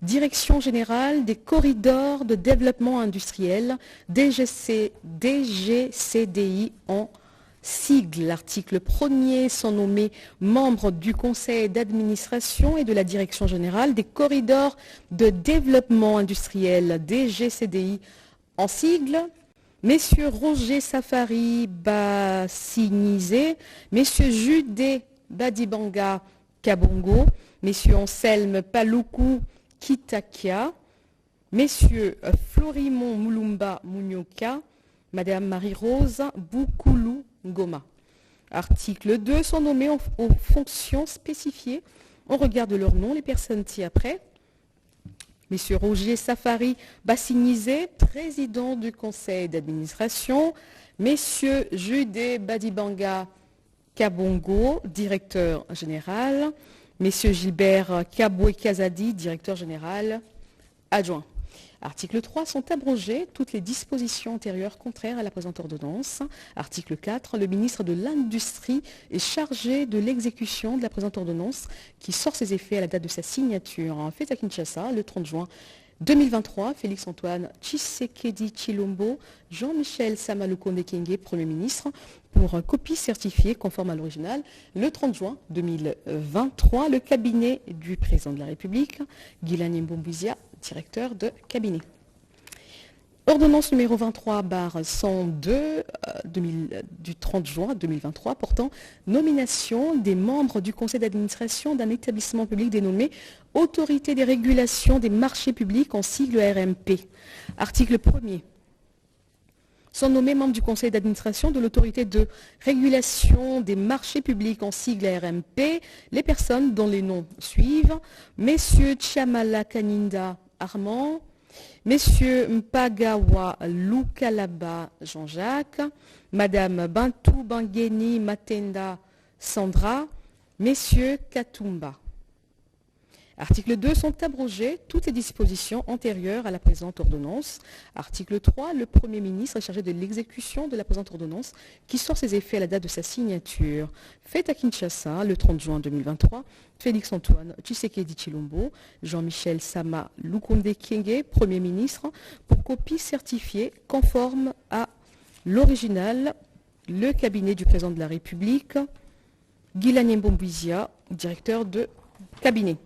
Direction générale des corridors de développement industriel, DGCDI en sigle. L'article 1er sont nommés membres du conseil d'administration et de la direction générale des corridors de développement industriel, DGCDI en sigle. Messieurs Roger Safari Bassinizé, Messieurs Judé Badibanga Kabongo, Messieurs Anselme Paloukou Kitakia, Messieurs Florimond Moulumba Mounioka, Madame Marie-Rose Boukoulou Ngoma. Article 2. Sont nommés aux fonctions spécifiées en regard de leur nom les personnes ci-après. Messieurs Roger Safari Bassinizé, président du conseil d'administration. Messieurs Judé Badibanga Kabongo, directeur général. Messieurs Gilbert Kaboué Kazadi, directeur général adjoint. Article 3. Sont abrogées toutes les dispositions antérieures contraires à la présente ordonnance. Article 4. Le ministre de l'Industrie est chargé de l'exécution de la présente ordonnance qui sort ses effets à la date de sa signature. Fait à Kinshasa le 30 juin 2023, Félix-Antoine Tshisekedi Tshilombo, Jean-Michel Sama Lukonde Kyenge, Premier ministre, pour copie certifiée conforme à l'original, le 30 juin 2023, le cabinet du président de la République, Guilani Mbombouizia, directeur de cabinet. Ordonnance numéro 23/102 du 30 juin 2023 portant nomination des membres du conseil d'administration d'un établissement public dénommé Autorité des régulations des marchés publics en sigle RMP. Article 1er. Sont nommés membres du conseil d'administration de l'autorité de régulation des marchés publics en sigle RMP les personnes dont les noms suivent. Messieurs Tchamala Kaninda Armand, Messieurs Mpagawa Lukalaba Jean-Jacques, Madame Bantou Bangeni Matenda Sandra, Messieurs Katumba. Article 2. Sont abrogées toutes les dispositions antérieures à la présente ordonnance. Article 3. Le Premier ministre est chargé de l'exécution de la présente ordonnance qui sort ses effets à la date de sa signature. Fait à Kinshasa le 30 juin 2023, Félix-Antoine Tshisekedi Tshilombo, Jean-Michel Sama Lukonde Kyenge, Premier ministre, pour copie certifiée conforme à l'original, le cabinet du président de la République, Guilani Mbombouizia, directeur de cabinet.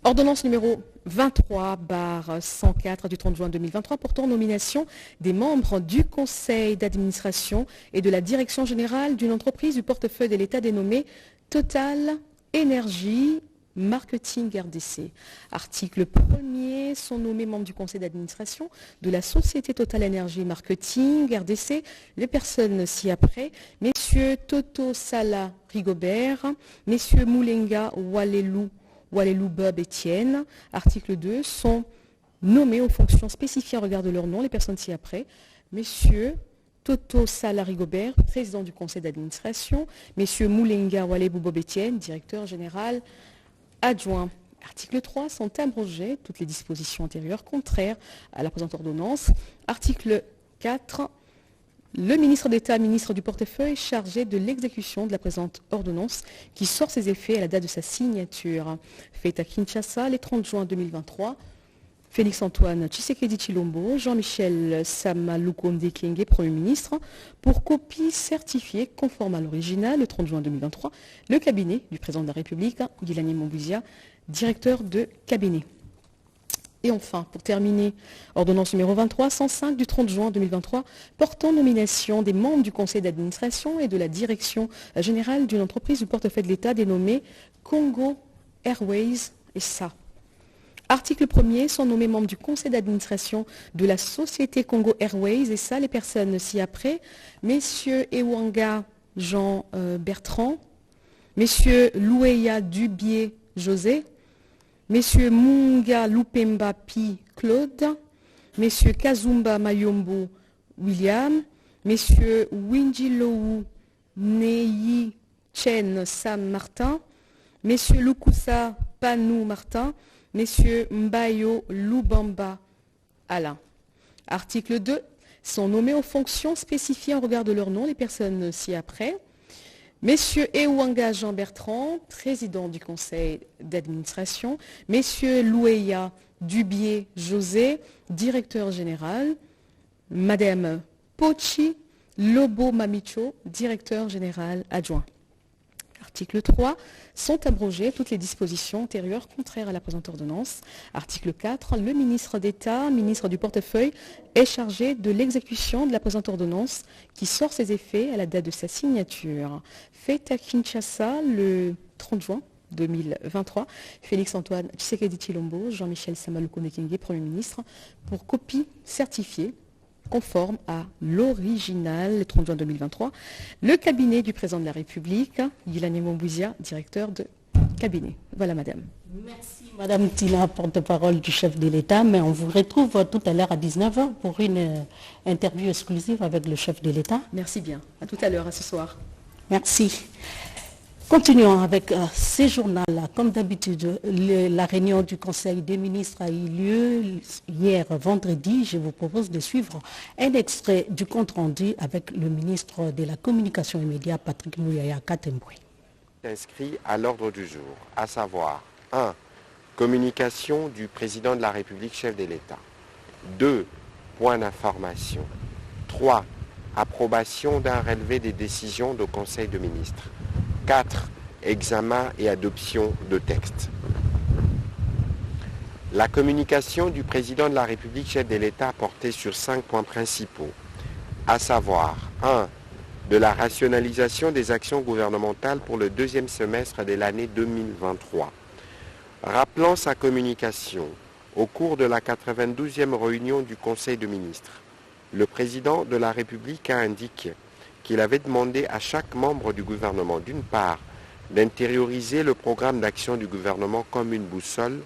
Ordonnance numéro 23/104 du 30 juin 2023 portant nomination des membres du conseil d'administration et de la direction générale d'une entreprise du portefeuille de l'État dénommée Total Énergie Marketing RDC. Article 1er. Sont nommés membres du conseil d'administration de la société Total Énergie Marketing RDC les personnes ci-après. Messieurs Toto Sala Rigobert, Messieurs Moulenga Walelou Bob Etienne. Article 2. Sont nommés aux fonctions spécifiées en regard de leur nom les personnes ci-après. Messieurs Toto Sala Rigobert, président du conseil d'administration. Messieurs Moulenga Walelou Bob Etienne, directeur général adjoint. Article 3. Sont abrogées toutes les dispositions antérieures contraires à la présente ordonnance. Article 4. Le ministre d'État, ministre du portefeuille, chargé de l'exécution de la présente ordonnance qui sort ses effets à la date de sa signature. Fait à Kinshasa le 30 juin 2023, Félix-Antoine Tshisekedi Tshilombo, Jean-Michel Sama Lukonde Kyenge, Premier ministre, pour copie certifiée conforme à l'original le 30 juin 2023, le cabinet du président de la République, Guilani Mombouizia, directeur de cabinet. Et enfin, pour terminer, ordonnance numéro 23-105 du 30 juin 2023 portant nomination des membres du conseil d'administration et de la direction générale d'une entreprise du portefeuille de l'État dénommée Congo Airways SA. Article 1er, sont nommés membres du conseil d'administration de la société Congo Airways SA les personnes ci-après, messieurs Ewanga Jean Bertrand, messieurs Loueya Dubié José, messieurs Munga Lupemba Pi Claude, messieurs Kazumba Mayombo William, messieurs Winjilou Neyi Chen Sam Martin, messieurs Lukusa Panou Martin, messieurs Mbayo Lubamba Alain. Article 2, sont nommés aux fonctions spécifiées en regard de leur nom les personnes ci-après. Messieurs Ewanga Jean Bertrand, président du conseil d'administration. Messieurs Loueya Dubié José, directeur général. Madame Pochi Lobo Mamicho, directeur général adjoint. Article 3, sont abrogées toutes les dispositions antérieures contraires à la présente ordonnance. Article 4, le ministre d'État, ministre du portefeuille, est chargé de l'exécution de la présente ordonnance qui sort ses effets à la date de sa signature. Fait à Kinshasa le 30 juin 2023, Félix-Antoine Tshisekedi Tshilombo, Jean-Michel Sama Lukonde Kyenge, Premier ministre, pour copie certifiée conforme à l'original, le 30 juin 2023, le cabinet du président de la République, Guilani Mombouizia, directeur de cabinet. Voilà, madame. Merci, madame Tina, porte-parole du chef de l'État. Mais on vous retrouve tout à l'heure à 19h pour une interview exclusive avec le chef de l'État. Merci bien. À tout à l'heure, à ce soir. Merci. Continuons avec ces journaux. Comme d'habitude, la réunion du Conseil des ministres a eu lieu hier vendredi. Je vous propose de suivre un extrait du compte-rendu avec le ministre de la Communication et Médias, Patrick Mouyaya Katemboué. Inscrit à l'ordre du jour, à savoir 1. Communication du président de la République, chef de l'État. 2. Point d'information. 3. Approbation d'un relevé des décisions du Conseil de ministres. 4. Examen et adoption de textes. La communication du président de la République, chef de l'État, portait sur 5 points principaux, à savoir 1. De la rationalisation des actions gouvernementales pour le deuxième semestre de l'année 2023. Rappelant sa communication au cours de la 92e réunion du Conseil de ministres, le président de la République a indiqué qu'il avait demandé à chaque membre du gouvernement, d'une part, d'intérioriser le programme d'action du gouvernement comme une boussole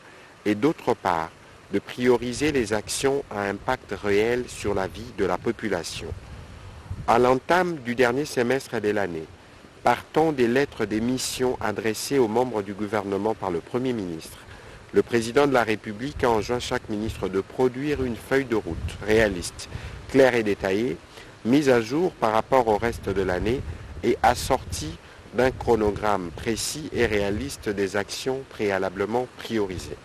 et d'autre part, de prioriser les actions à impact réel sur la vie de la population. À l'entame du dernier semestre de l'année, partant des lettres des missions adressées aux membres du gouvernement par le Premier ministre, le président de la République a enjoint chaque ministre de produire une feuille de route réaliste, claire et détaillée, mise à jour par rapport au reste de l'année et assortie d'un chronogramme précis et réaliste des actions préalablement priorisées.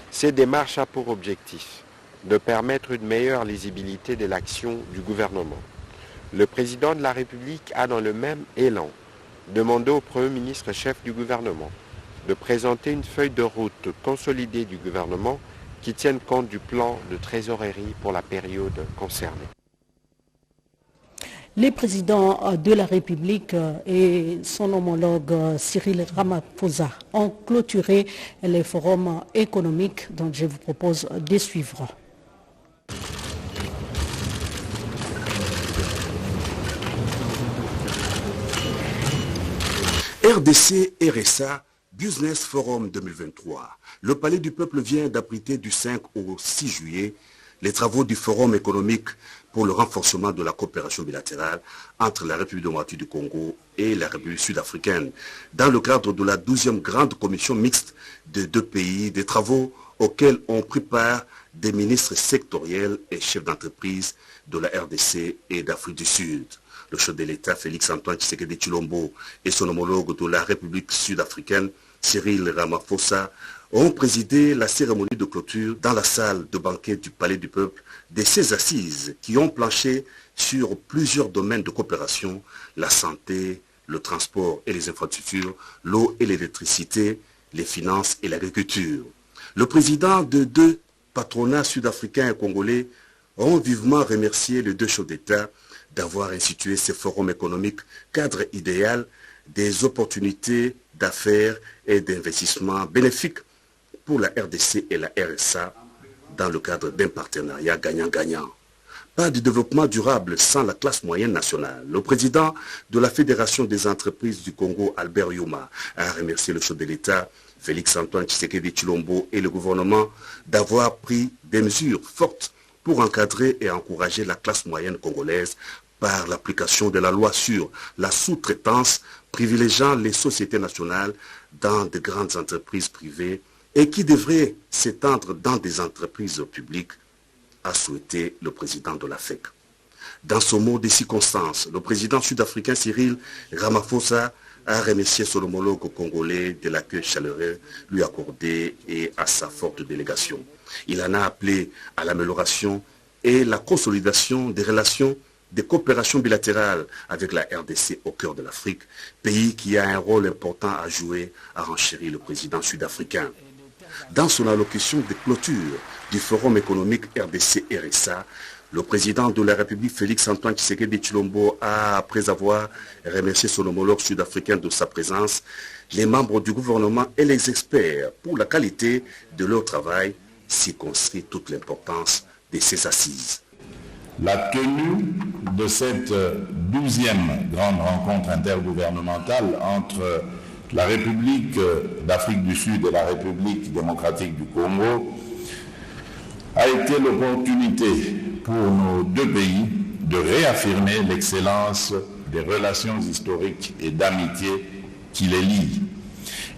Ces démarches ont pour objectif de permettre une meilleure lisibilité de l'action du gouvernement. Le président de la République a dans le même élan demandé au Premier ministre chef du gouvernement de présenter une feuille de route consolidée du gouvernement qui tienne compte du plan de trésorerie pour la période concernée. Les présidents de la République et son homologue Cyril Ramaphosa ont clôturé les forums économiques dont je vous propose de suivre. RDC RSA Business Forum 2023. Le Palais du Peuple vient d'abriter du 5 au 6 juillet les travaux du Forum économique pour le renforcement de la coopération bilatérale entre la République démocratique du Congo et la République sud-africaine, dans le cadre de la 12e grande commission mixte des deux pays, des travaux auxquels ont pris part des ministres sectoriels et chefs d'entreprise de la RDC et d'Afrique du Sud. Le chef de l'État, Félix-Antoine Tshisekedi Tshilombo, et son homologue de la République sud-africaine, Cyril Ramaphosa, ont présidé la cérémonie de clôture dans la salle de banquet du Palais du Peuple de ces assises qui ont planché sur plusieurs domaines de coopération, la santé, le transport et les infrastructures, l'eau et l'électricité, les finances et l'agriculture. Le président de deux patronats sud-africains et congolais ont vivement remercié les deux chefs d'État d'avoir institué ce forum économique cadre idéal des opportunités d'affaires et d'investissement bénéfiques pour la RDC et la RSA dans le cadre d'un partenariat gagnant-gagnant. Pas de développement durable sans la classe moyenne nationale. Le président de la Fédération des entreprises du Congo, Albert Youma, a remercié le chef de l'État, Félix-Antoine Tshisekedi Tshilombo, et le gouvernement d'avoir pris des mesures fortes pour encadrer et encourager la classe moyenne congolaise par l'application de la loi sur la sous-traitance privilégiant les sociétés nationales dans de grandes entreprises privées et qui devrait s'étendre dans des entreprises publiques, a souhaité le président de la FEC. Dans ce mot des circonstances, le président sud-africain Cyril Ramaphosa a remercié son homologue congolais de l'accueil chaleureux lui accordé et à sa forte délégation. Il en a appelé à l'amélioration et la consolidation des relations de coopération bilatérale avec la RDC au cœur de l'Afrique, pays qui a un rôle important à jouer, a renchéri le président sud-africain. Dans son allocution de clôture du Forum économique RDC-RSA, le président de la République, Félix-Antoine Tshisekedi Tshilombo, a, après avoir remercié son homologue sud-africain de sa présence, les membres du gouvernement et les experts pour la qualité de leur travail, circonscrit toute l'importance de ces assises. La tenue de cette 12e grande rencontre intergouvernementale entre la République d'Afrique du Sud et la République démocratique du Congo a été l'opportunité pour nos deux pays de réaffirmer l'excellence des relations historiques et d'amitié qui les lient.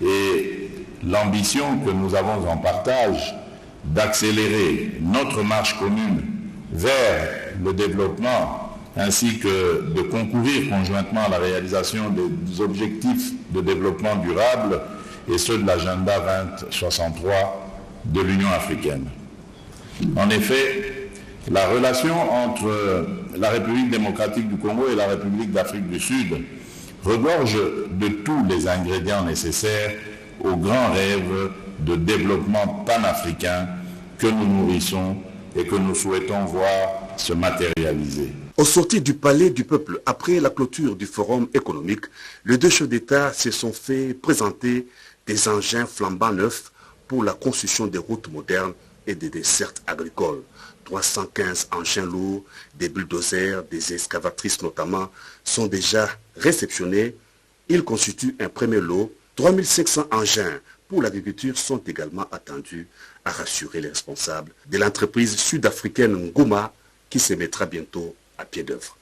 Et l'ambition que nous avons en partage d'accélérer notre marche commune vers le développement ainsi que de concourir conjointement à la réalisation des objectifs de développement durable et ceux de l'agenda 2063 de l'Union africaine. En effet, la relation entre la République démocratique du Congo et la République d'Afrique du Sud regorge de tous les ingrédients nécessaires au grand rêve de développement panafricain que nous nourrissons et que nous souhaitons voir se matérialiser. Au sortir du Palais du Peuple, après la clôture du Forum économique, les deux chefs d'État se sont fait présenter des engins flambant neufs pour la construction des routes modernes et des dessertes agricoles. 315 engins lourds, des bulldozers, des excavatrices notamment, sont déjà réceptionnés. Ils constituent un premier lot. 3500 engins pour l'agriculture sont également attendus, à rassurer les responsables de l'entreprise sud-africaine Nguma qui se mettra bientôt à pied d'œuvre.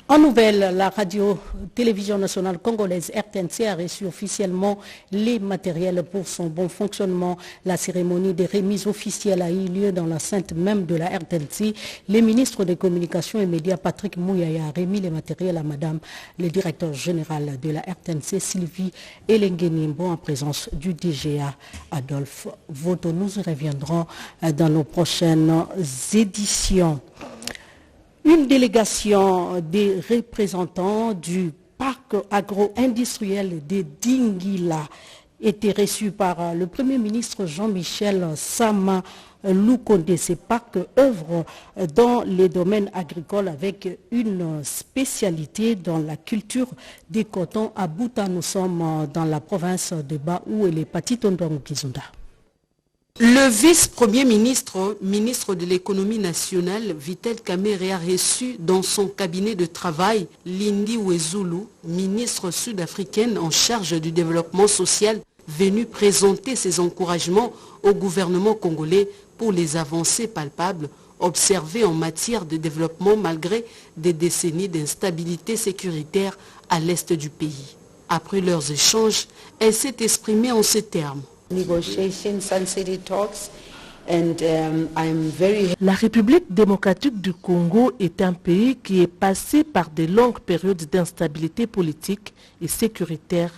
En nouvelle, la radio-télévision nationale congolaise RTNC a reçu officiellement les matériels pour son bon fonctionnement. La cérémonie de remise officielle a eu lieu dans l'enceinte même de la RTNC. Le ministre des Communications et Médias, Patrick Mouyaya, a remis les matériels à madame le directeur général de la RTNC, Sylvie Elengenimbo, en présence du DGA, Adolphe Voto. Nous y reviendrons dans nos prochaines éditions. Une délégation des représentants du parc agro-industriel de Dingila était reçue par le Premier ministre Jean-Michel Sama Lukonde. Ces parcs œuvrent dans les domaines agricoles avec une spécialité dans la culture des cotons. À Bouta, nous sommes dans la province de Baou et les Patitondong Kizunda. Le vice-premier ministre, ministre de l'économie nationale, Vitel Kamerhe, a reçu dans son cabinet de travail Lindi Wezulu, ministre sud-africaine en charge du développement social, venue présenter ses encouragements au gouvernement congolais pour les avancées palpables observées en matière de développement malgré des décennies d'instabilité sécuritaire à l'est du pays. Après leurs échanges, elle s'est exprimée en ces termes. Negotiations, sunsetted talks, La République démocratique du Congo est un pays qui est passé par de longues périodes d'instabilité politique et sécuritaire.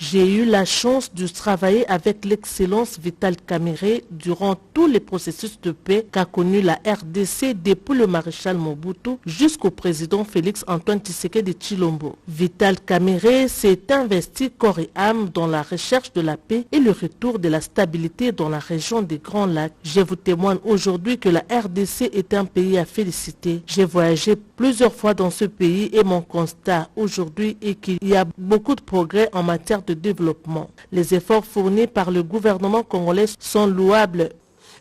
J'ai eu la chance de travailler avec l'excellence Vital Kamerhe durant tous les processus de paix qu'a connu la RDC depuis le maréchal Mobutu jusqu'au président Félix Antoine Tshisekedi Tshilombo. Vital Kamerhe s'est investi corps et âme dans la recherche de la paix et le retour de la stabilité dans la région des Grands Lacs. Je vous témoigne aujourd'hui que la RDC est un pays à féliciter. J'ai voyagé plusieurs fois dans ce pays et mon constat aujourd'hui est qu'il y a beaucoup de progrès en matière de développement. Les efforts fournis par le gouvernement congolais sont louables.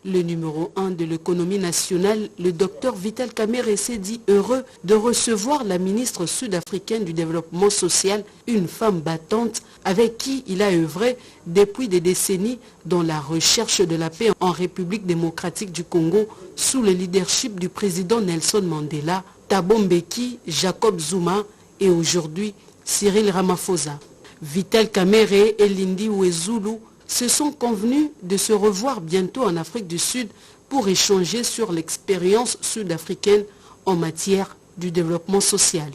Le numéro 1 de l'économie nationale, le docteur Vital Kamerhe s'est dit heureux de recevoir la ministre sud-africaine du développement social, une femme battante avec qui il a œuvré depuis des décennies dans la recherche de la paix en République démocratique du Congo sous le leadership du président Nelson Mandela, Thabo Mbeki, Jacob Zuma et aujourd'hui Cyril Ramaphosa. Vital Kamerhe et Lindi Wezulu se sont convenus de se revoir bientôt en Afrique du Sud pour échanger sur l'expérience sud-africaine en matière du développement social.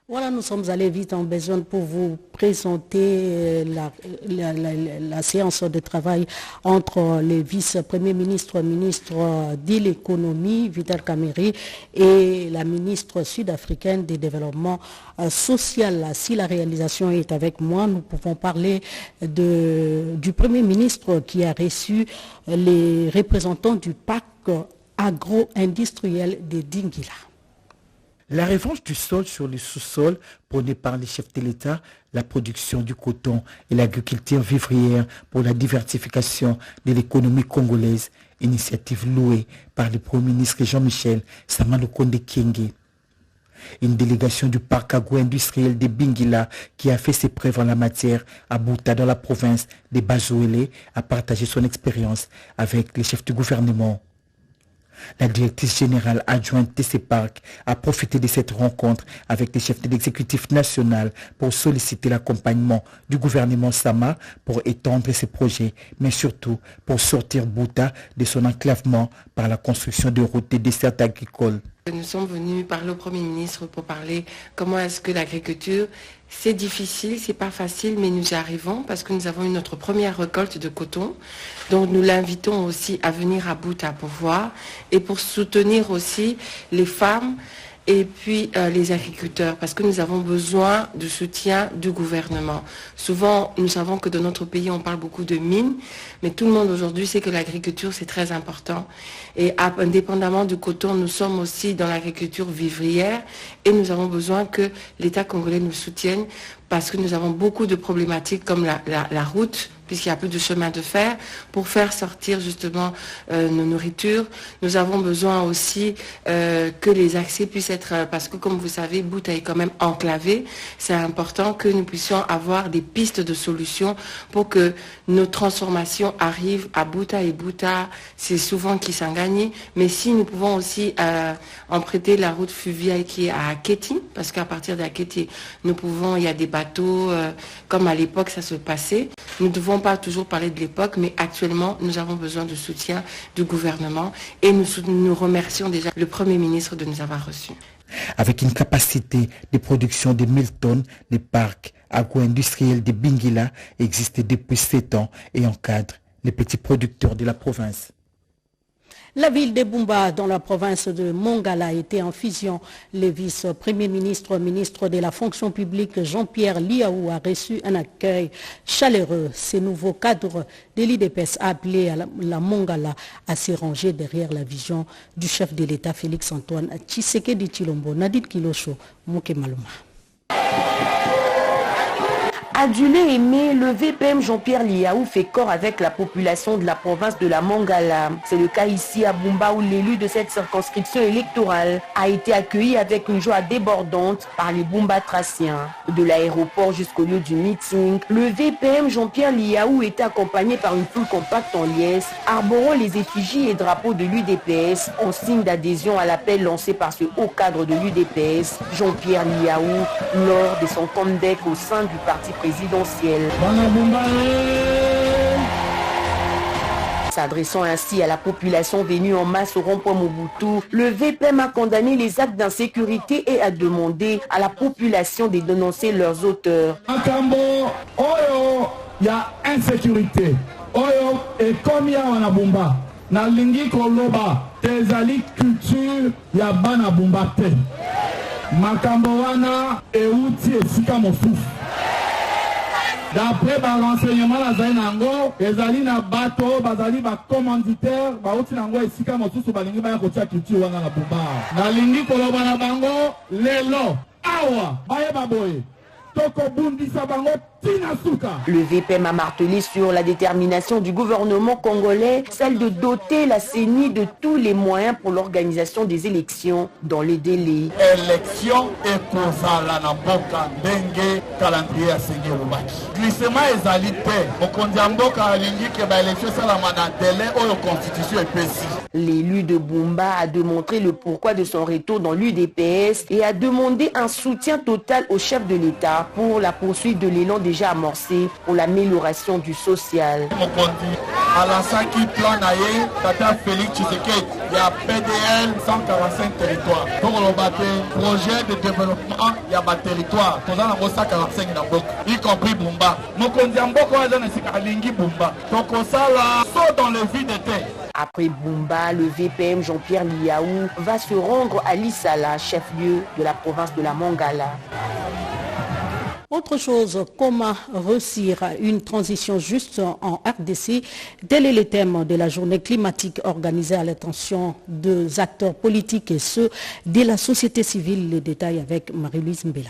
Voilà, nous sommes allés vite en besoin pour vous présenter la séance de travail entre le vice-premier ministre, ministre de l'économie, Vital Kamerhe, et la ministre sud-africaine du développement social. Si la réalisation est avec moi, nous pouvons parler du premier ministre qui a reçu les représentants du parc agro-industriel de Dingila. La revanche du sol sur le sous-sol prônée par les chefs de l'État, la production du coton et l'agriculture vivrière pour la diversification de l'économie congolaise, initiative louée par le Premier ministre Jean-Michel Sama Lukonde Kyenge. Une délégation du parc agro-industriel de Bingila qui a fait ses preuves en la matière à Bouta dans la province de Bazouélé a partagé son expérience avec les chefs du gouvernement. La directrice générale adjointe de ces parcs a profité de cette rencontre avec les chefs de l'exécutif national pour solliciter l'accompagnement du gouvernement Sama pour étendre ses projets, mais surtout pour sortir Bouta de son enclavement par la construction de routes et dessertes agricoles. Nous sommes venus parler au Premier ministre pour parler comment est-ce que l'agriculture, c'est difficile, c'est pas facile, mais nous y arrivons parce que nous avons eu notre première récolte de coton. Donc nous l'invitons aussi à venir à Bouta pour voir et pour soutenir aussi les femmes et puis les agriculteurs, parce que nous avons besoin de soutien du gouvernement. Souvent, nous savons que dans notre pays, on parle beaucoup de mines, mais tout le monde aujourd'hui sait que l'agriculture, c'est très important. Et indépendamment du coton, nous sommes aussi dans l'agriculture vivrière et nous avons besoin que l'État congolais nous soutienne parce que nous avons beaucoup de problématiques comme la route, puisqu'il n'y a plus de chemin de fer, pour faire sortir justement nos nourritures. Nous avons besoin aussi que les accès puissent être, parce que comme vous savez, Bouta est quand même enclavé. C'est important que nous puissions avoir des pistes de solutions pour que nos transformations arrivent à Bouta. Et Bouta, c'est souvent qui s'en gagne. Mais si nous pouvons aussi emprunter la route fluviale qui est à Aketi, parce qu'à partir d'Aketi, il y a des bateaux, comme à l'époque ça se passait. Nous ne devons pas toujours parler de l'époque, mais actuellement, nous avons besoin de soutien du gouvernement et nous remercions déjà le Premier ministre de nous avoir reçus. Avec une capacité de production de 1000 tonnes, le parc agro-industriel de Bingila existe depuis 7 ans et encadre les petits producteurs de la province. La ville de Bumba, dans la province de Mongala, était en fusion. Le vice-premier ministre, ministre de la fonction publique, Jean-Pierre Liaou, a reçu un accueil chaleureux. Ce nouveau cadre de l'IDPS a appelé la Mongala à se ranger derrière la vision du chef de l'État, Félix Antoine Tshisekedi Tshilombo. Nadine Kilosho, Mouké Maluma. Adulé et aimé, le VPM Jean-Pierre Liaou fait corps avec la population de la province de la Mongala. C'est le cas ici à Bumba où l'élu de cette circonscription électorale a été accueilli avec une joie débordante par les Bumba-Traciens. De l'aéroport jusqu'au lieu du meeting, le VPM Jean-Pierre Liaou était accompagné par une foule compacte en liesse, arborant les effigies et drapeaux de l'UDPS en signe d'adhésion à l'appel lancé par ce haut cadre de l'UDPS, Jean-Pierre Liaou, lors de son comeback au sein du parti présidentiel. S'adressant ainsi à la population venue en masse au rond-point Mobutu, le VPM a condamné les actes d'insécurité et a demandé à la population de dénoncer leurs auteurs. Il y a insécurité. Oyo et comme ya wana bumba na lingi koloba tezali culture ya bana bumba te. Makambo wana euti esika mosusu. D'après ba renseignement la zai nango ezali na bato bazali ba commanditaire ba uti nango esika mosusu balingi ba kotia culture wana na bumba. Na lingi koloba na bango lelo awa baye baboye. Le VPM a martelé sur la détermination du gouvernement congolais, celle de doter la CENI de tous les moyens pour l'organisation des élections dans les délais. Élection et kozala na boka ndenge calendrier ya sengi lubaki. Glissement ezalité. Mokonzi mboka alingi ke ba élection salama na délai oyo constitution epesi. L'élu de Bumba a démontré le pourquoi de son retour dans l'UDPS et a demandé un soutien total au chef de l'État pour la poursuite de l'élan déjà amorcé pour l'amélioration du social. Alassaki plan naye, Tata Félix Tshisekedi, il y a PDL 145 territoires. Pour le projet de développement, il y a des territoires. Nous avons 145 dans le y compris Bumba. Nous avons Bumba. Donc ça là, saut dans le vide de terre. Après Bumba, le VPM Jean-Pierre Liaou va se rendre à Lissala, chef-lieu de la province de la Mongala. Autre chose, comment réussir une transition juste en RDC? Tel est le thème de la journée climatique organisée à l'attention des acteurs politiques et ceux de la société civile. Les détails avec Marie-Louise Mbela.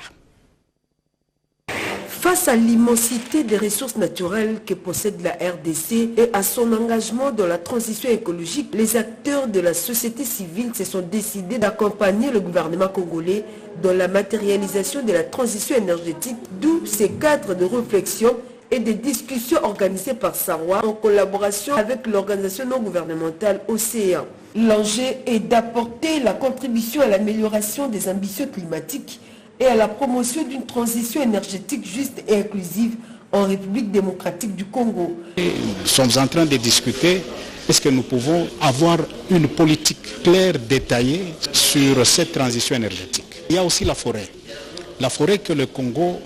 Face à l'immensité des ressources naturelles que possède la RDC et à son engagement dans la transition écologique, les acteurs de la société civile se sont décidés d'accompagner le gouvernement congolais dans la matérialisation de la transition énergétique, d'où ces cadres de réflexion et des discussions organisées par Sarwa en collaboration avec l'organisation non gouvernementale Océan. L'enjeu est d'apporter la contribution à l'amélioration des ambitions climatiques et à la promotion d'une transition énergétique juste et inclusive en République démocratique du Congo. Nous sommes en train de discuter, est-ce que nous pouvons avoir une politique claire, détaillée sur cette transition énergétique. Il y a aussi la forêt que le Congo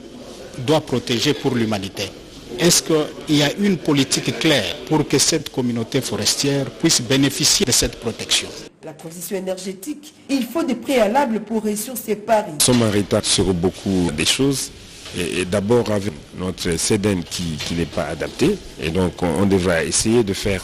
doit protéger pour l'humanité. Est-ce qu'il y a une politique claire pour que cette communauté forestière puisse bénéficier de cette protection? La transition énergétique, il faut des préalables pour réussir ces paris. Nous sommes en retard sur beaucoup de choses. Et d'abord avec notre CEDEN qui n'est pas adapté. Et donc on devra essayer de faire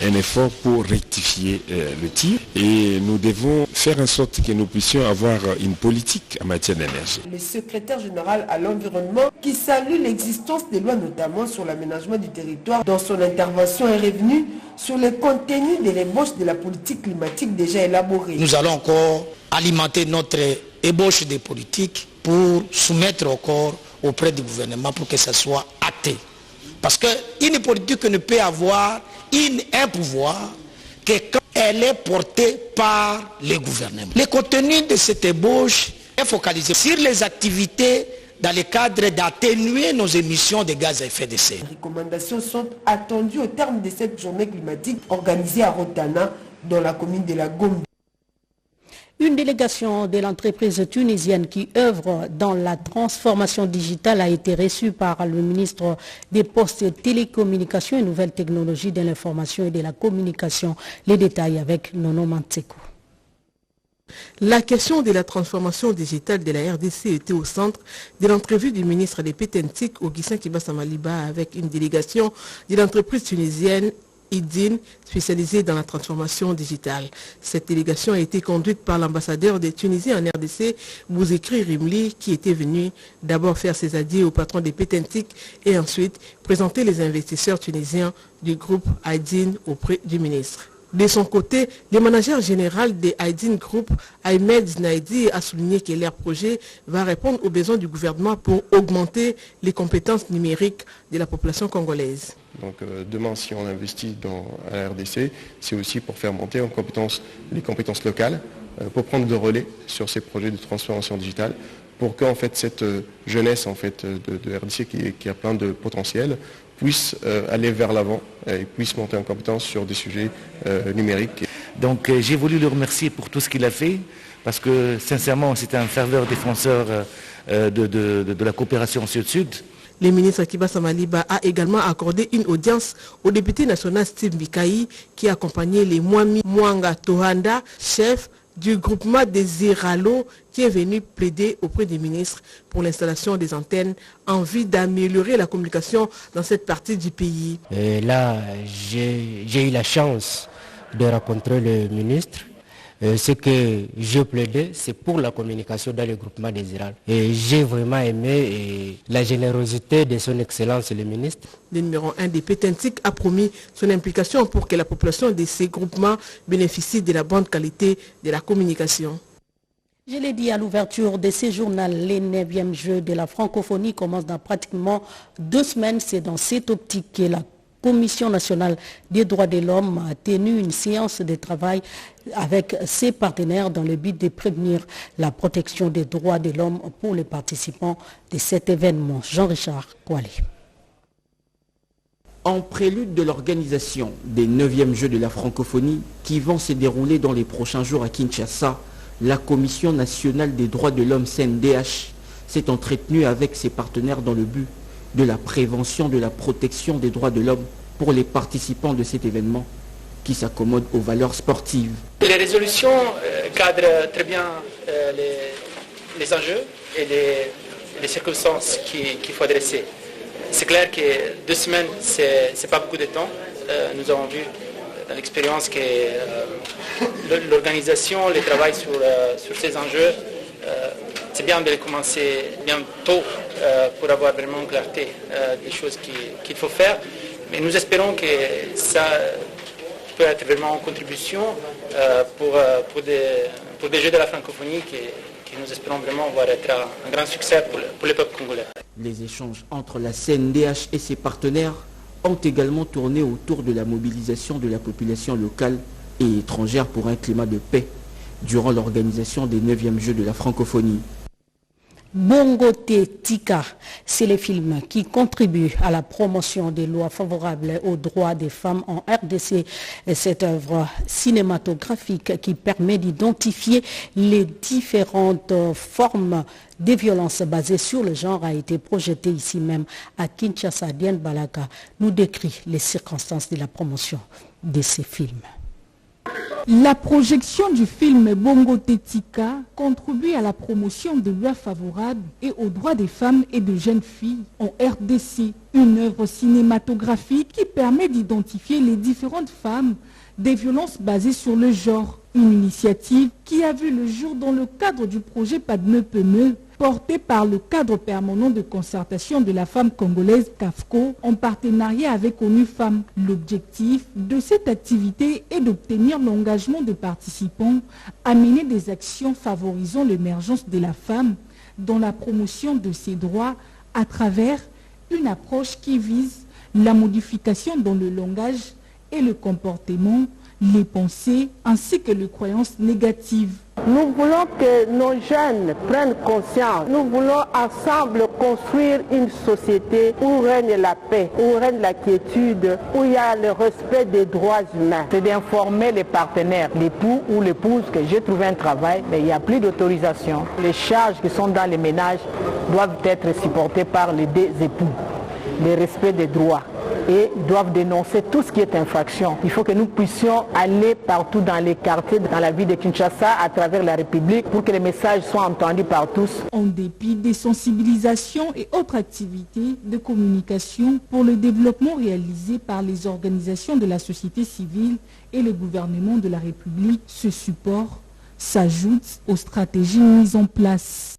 un effort pour rectifier le tir. Et nous devons faire en sorte que nous puissions avoir une politique en matière d'énergie. Le secrétaire général à l'environnement qui salue l'existence des lois notamment sur l'aménagement du territoire dans son intervention est revenu sur le contenu de l'ébauche de la politique climatique déjà élaborée. Nous allons encore alimenter notre ébauche des politiques pour soumettre encore auprès du gouvernement pour que ça soit acté. Parce qu'une politique ne peut avoir un pouvoir que quand elle est portée par le gouvernement. Le contenu de cette ébauche est focalisé sur les activités dans le cadre d'atténuer nos émissions de gaz à effet de serre. Les recommandations sont attendues au terme de cette journée climatique organisée à Rotana dans la commune de la Gombe. Une délégation de l'entreprise tunisienne qui œuvre dans la transformation digitale a été reçue par le ministre des Postes et Télécommunications et Nouvelles Technologies de l'Information et de la Communication. Les détails avec Nono Mantseko. La question de la transformation digitale de la RDC était au centre de l'entrevue du ministre des Pétentik, Augustin Kibassa Maliba, avec une délégation de l'entreprise tunisienne IDIN, spécialisée dans la transformation digitale. Cette délégation a été conduite par l'ambassadeur des Tunisiens en RDC, Bouzekri Rimli, qui était venu d'abord faire ses adieux au patron des Pétentik et ensuite présenter les investisseurs tunisiens du groupe IDIN auprès du ministre. De son côté, le manager général des IDIN Group, Ahmed Znaidi, a souligné que leur projet va répondre aux besoins du gouvernement pour augmenter les compétences numériques de la population congolaise. Donc demain, si on investit dans la RDC, c'est aussi pour faire monter en compétences, les compétences locales, pour prendre le relais sur ces projets de transformation digitale, pour que en fait, cette jeunesse en fait, de RDC qui a plein de potentiel puissent aller vers l'avant et puissent monter en compétence sur des sujets numériques. Donc j'ai voulu le remercier pour tout ce qu'il a fait, parce que sincèrement c'est un fervent défenseur de la coopération sud-sud. Le ministre Akiba Samaliba a également accordé une audience au député national Steve Mikaï qui accompagnait les Mwami Mwanga Tohanda, chef du groupement des Iralo, qui est venu plaider auprès des ministres pour l'installation des antennes en vue d'améliorer la communication dans cette partie du pays. Et là, j'ai eu la chance de rencontrer le ministre. Ce que je plaidais, c'est pour la communication dans le groupement des Iralo. Et j'ai vraiment aimé la générosité de son Excellence le ministre. Le numéro 1 des Pétentique a promis son implication pour que la population de ces groupements bénéficie de la bonne qualité de la communication. Je l'ai dit à l'ouverture de ce journal, les 9e Jeux de la francophonie commencent dans pratiquement 2 semaines. C'est dans cette optique que la Commission nationale des droits de l'homme a tenu une séance de travail avec ses partenaires dans le but de prévenir la protection des droits de l'homme pour les participants de cet événement. Jean-Richard Kouali. En prélude de l'organisation des 9e Jeux de la francophonie qui vont se dérouler dans les prochains jours à Kinshasa, la Commission nationale des droits de l'homme CNDH s'est entretenue avec ses partenaires dans le but de la prévention de la protection des droits de l'homme pour les participants de cet événement qui s'accommode aux valeurs sportives. Les résolutions cadrent très bien les enjeux et les circonstances qu'il faut adresser. C'est clair que 2 semaines, c'est pas beaucoup de temps. Nous avons vu dans l'expérience que l'organisation, le travail sur ces enjeux, c'est bien de commencer bien tôt pour avoir vraiment une clarté des choses qu'il faut faire. Mais nous espérons que ça peut être vraiment une contribution pour des Jeux de la francophonie qui nous espérons vraiment voir être un grand succès pour le peuple congolais. Les échanges entre la CNDH et ses partenaires ont également tourné autour de la mobilisation de la population locale et étrangère pour un climat de paix durant l'organisation des 9e Jeux de la francophonie. Bongote Tika, c'est le film qui contribue à la promotion des lois favorables aux droits des femmes en RDC. Cette œuvre cinématographique qui permet d'identifier les différentes formes de violences basées sur le genre a été projetée ici même à Kinshasa. Diane Balaka nous décrit les circonstances de la promotion de ces films. La projection du film Bongo Tika contribue à la promotion de lois favorables et aux droits des femmes et de jeunes filles en RDC. Une œuvre cinématographique qui permet d'identifier les différentes femmes des violences basées sur le genre. Une initiative qui a vu le jour dans le cadre du projet Padme Peme, porté par le cadre permanent de concertation de la femme congolaise CAFCO en partenariat avec ONU Femmes. L'objectif de cette activité est d'obtenir l'engagement des participants à mener des actions favorisant l'émergence de la femme dans la promotion de ses droits à travers une approche qui vise la modification dans le langage et le comportement, les pensées ainsi que les croyances négatives. Nous voulons que nos jeunes prennent conscience. Nous voulons ensemble construire une société où règne la paix, où règne la quiétude, où il y a le respect des droits humains. C'est d'informer les partenaires, l'époux ou l'épouse que j'ai trouvé un travail, mais il n'y a plus d'autorisation. Les charges qui sont dans les ménages doivent être supportées par les deux époux. Le respect des droits. Et doivent dénoncer tout ce qui est infraction. Il faut que nous puissions aller partout dans les quartiers, dans la ville de Kinshasa, à travers la République, pour que les messages soient entendus par tous. En dépit des sensibilisations et autres activités de communication pour le développement réalisé par les organisations de la société civile et le gouvernement de la République, ce support s'ajoute aux stratégies mises en place.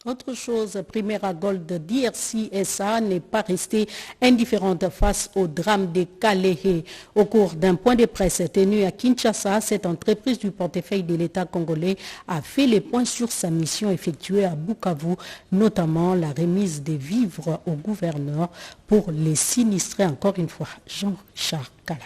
Autre chose, Primera Gold DRC SA n'est pas restée indifférente face au drame de Kalehe. Au cours d'un point de presse tenu à Kinshasa, cette entreprise du portefeuille de l'État congolais a fait les points sur sa mission effectuée à Bukavu, notamment la remise des vivres au gouverneur pour les sinistrés. Encore une fois, Jean-Richard Kalala.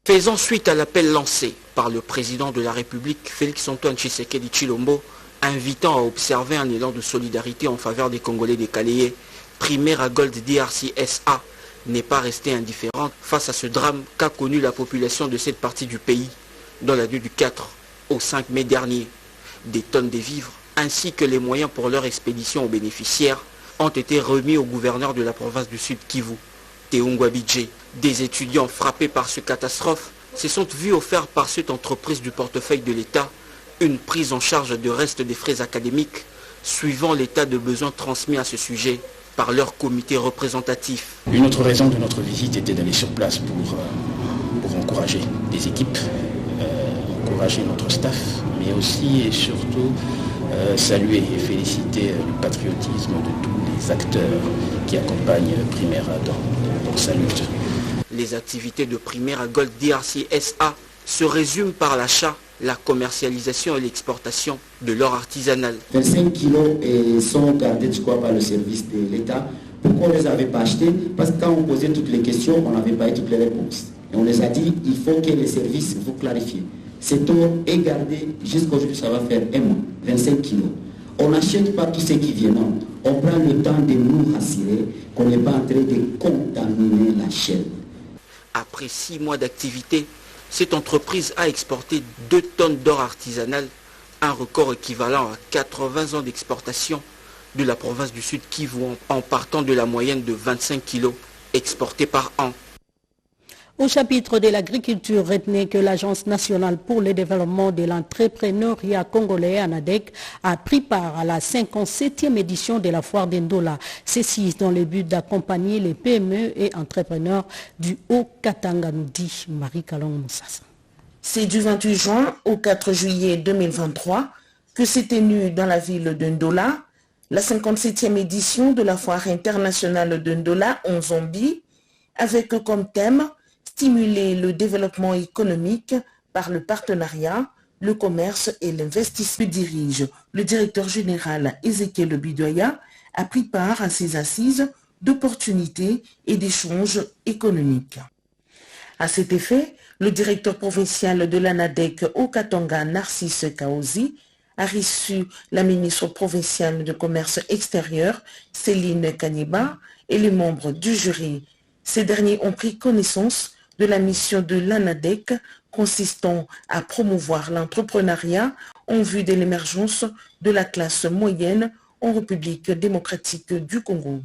Faisant suite à l'appel lancé par le président de la République, Félix-Antoine Tshisekedi Tshilombo, invitant à observer un élan de solidarité en faveur des Congolais de Kalehe, Primera Gold DRC SA n'est pas restée indifférente face à ce drame qu'a connu la population de cette partie du pays dans la nuit du 4 au 5 mai dernier. Des tonnes de vivres ainsi que les moyens pour leur expédition aux bénéficiaires ont été remis au gouverneur de la province du Sud Kivu, Teungwa Bidje. Des étudiants frappés par ce catastrophe se sont vus offerts par cette entreprise du portefeuille de l'État une prise en charge de reste des frais académiques suivant l'état de besoin transmis à ce sujet par leur comité représentatif. Une autre raison de notre visite était d'aller sur place pour encourager des équipes, encourager notre staff, mais aussi et surtout saluer et féliciter le patriotisme de tous les acteurs qui accompagnent Primaire dans sa lutte. Les activités de Primaire à Gold DRC SA se résument par l'achat, la commercialisation et l'exportation de l'or artisanal. 25 kilos sont gardés par le service de l'État. Pourquoi on ne les avait pas achetés? Parce que quand on posait toutes les questions, on n'avait pas eu toutes les réponses. Et on les a dit, il faut que les services vous clarifient. Cet or est gardé jusqu'aujourd'hui, ça va faire un mois, 25 kilos. On n'achète pas tout ce qui vient, non. On prend le temps de nous rassurer qu'on n'est pas en train de contaminer la chaîne. Après 6 mois d'activité, cette entreprise a exporté 2 tonnes d'or artisanal, un record équivalent à 80 ans d'exportation de la province du Sud Kivu en partant de la moyenne de 25 kilos exportés par an. Au chapitre de l'agriculture, retenez que l'Agence nationale pour le développement de l'entrepreneuriat congolais, ANADEC, a pris part à la 57e édition de la foire d'Ndola. Ceci dans le but d'accompagner les PME et entrepreneurs du Haut-Katanga, nous dit Marie-Kalong Moussassa. C'est du 28 juin au 4 juillet 2023 que s'est tenue dans la ville de Ndola la 57e édition de la foire internationale de Ndola en Zambie, avec comme thème stimuler le développement économique par le partenariat, le commerce et l'investissement. Dirige le directeur général Ezekiel Bidoya a pris part à ces assises d'opportunités et d'échanges économiques. À cet effet, le directeur provincial de l'ANADEC au Katanga, Narcisse Kaozi, a reçu la ministre provinciale de commerce extérieur, Céline Kaniba, et les membres du jury. Ces derniers ont pris connaissance de la mission de l'ANADEC consistant à promouvoir l'entrepreneuriat en vue de l'émergence de la classe moyenne en République démocratique du Congo.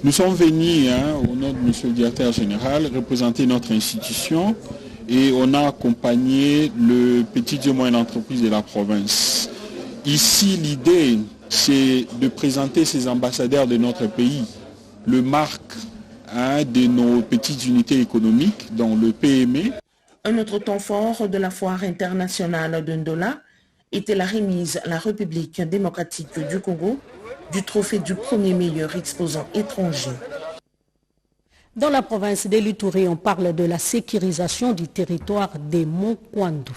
Nous sommes venus, au nom de M. le directeur général, représenter notre institution et on a accompagné le petit et moyenne entreprise de la province. Ici, l'idée, c'est de présenter ces ambassadeurs de notre pays, le marque de nos petites unités économiques, dont le PME. Un autre temps fort de la foire internationale de Ndola était la remise à la République démocratique du Congo du trophée du premier meilleur exposant étranger. Dans la province de l'Ituri, on parle de la sécurisation du territoire des monts Kwandu.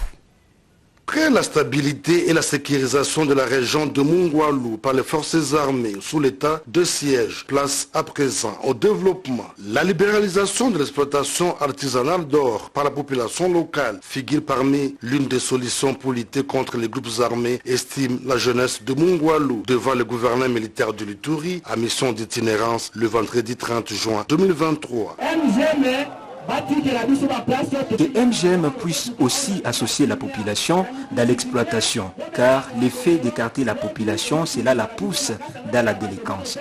Après la stabilité et la sécurisation de la région de Mungwalu par les forces armées sous l'état de siège, place à présent au développement. La libéralisation de l'exploitation artisanale d'or par la population locale figure parmi l'une des solutions pour lutter contre les groupes armés, estime la jeunesse de Mungwalu devant le gouverneur militaire de l'Ituri à mission d'itinérance le vendredi 30 juin 2023. Que MGM puisse aussi associer la population dans l'exploitation, car l'effet d'écarter la population, cela la pousse dans la délinquance.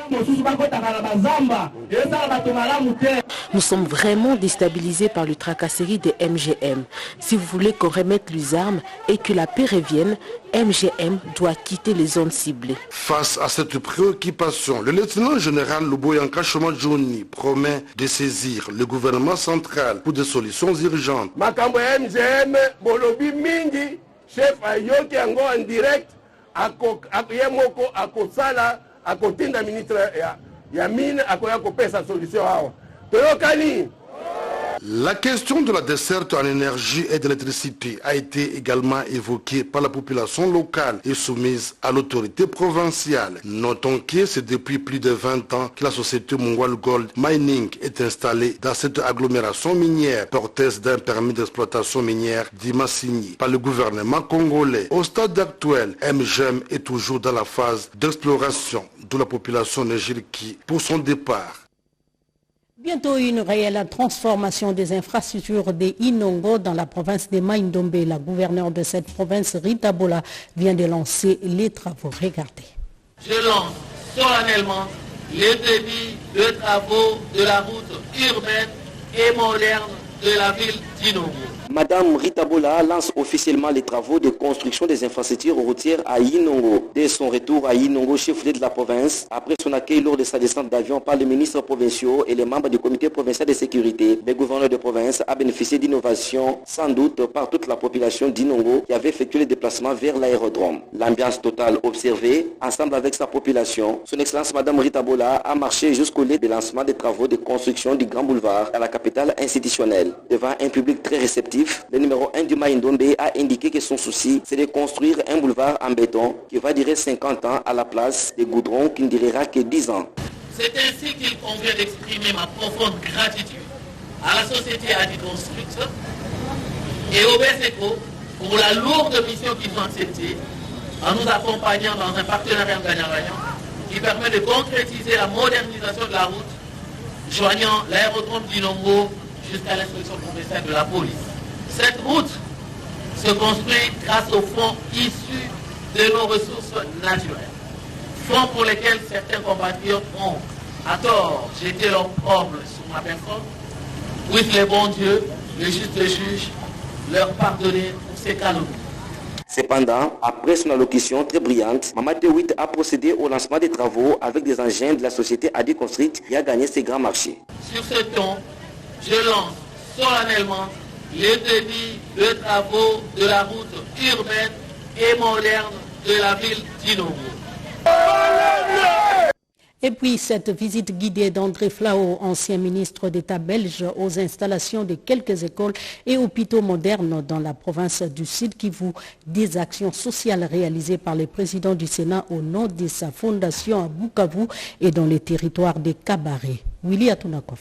Nous sommes vraiment déstabilisés par le tracasserie des MGM. Si vous voulez qu'on remette les armes et que la paix revienne, MGM doit quitter les zones ciblées. Face à cette préoccupation, le lieutenant général Luboyanka Choma-Jouni promet de saisir le gouvernement central pour des solutions urgentes. Makambo MGM bolobi mingi chef ayoki yango en direct yemoko akosala akotinda ministre ya mine akoya kopesa solution awa toyokani. La question de la desserte en énergie et d'électricité a été également évoquée par la population locale et soumise à l'autorité provinciale. Notons que c'est depuis plus de 20 ans que la société Mungwalu Gold Mining est installée dans cette agglomération minière, porteuse d'un permis d'exploitation minière signé par le gouvernement congolais. Au stade actuel, MGM est toujours dans la phase d'exploration, d'où la population négérique pour son départ. Bientôt une réelle transformation des infrastructures des Inongo dans la province de Mai-Ndombe. La gouverneure de cette province, Rita Bola, vient de lancer les travaux. Regardez. Je lance solennellement les débits de travaux de la route urbaine et moderne de la ville d'Inongo. Madame Rita Bola lance officiellement les travaux de construction des infrastructures routières à Inongo. Dès son retour à Inongo, chef-lieu de la province, après son accueil lors de sa descente d'avion par les ministres provinciaux et les membres du comité provincial de sécurité, le gouverneur de province a bénéficié d'innovations sans doute par toute la population d'Inongo qui avait effectué les déplacements vers l'aérodrome. L'ambiance totale observée, ensemble avec sa population, son excellence Madame Rita Bola a marché jusqu'au lieu de lancement des travaux de construction du Grand Boulevard à la capitale institutionnelle. Devant un public très réceptif, le numéro 1 du Mai-Ndombe a indiqué que son souci, c'est de construire un boulevard en béton qui va durer 50 ans à la place des goudrons qui ne durera que 10 ans. C'est ainsi qu'il convient d'exprimer ma profonde gratitude à la société Adiconstruct et au BESECO pour la lourde mission qu'ils ont acceptée en nous accompagnant dans un partenariat gagnant-gagnant qui permet de concrétiser la modernisation de la route joignant l'aérodrome d'Inongo jusqu'à l'instruction provinciale de la police. Cette route se construit grâce aux fonds issus de nos ressources naturelles. Fonds pour lesquels certains compatriotes ont, à tort, jeté leur orme sur ma personne. Puisse le bon Dieu, le juste juge, leur pardonner pour ces calomnies. Cependant, après son allocution très brillante, Mamate 8 a procédé au lancement des travaux avec des engins de la société Adiconstruct qui a gagné ses grands marchés. Sur ce ton, je lance solennellement les débits de travaux de la route urbaine et moderne de la ville d'Inongo. Et puis cette visite guidée d'André Flao, ancien ministre d'État belge, aux installations de quelques écoles et hôpitaux modernes dans la province du Sud Kivu, des actions sociales réalisées par le président du Sénat au nom de sa fondation à Bukavu et dans les territoires de Kabaré. Willy Atunakov.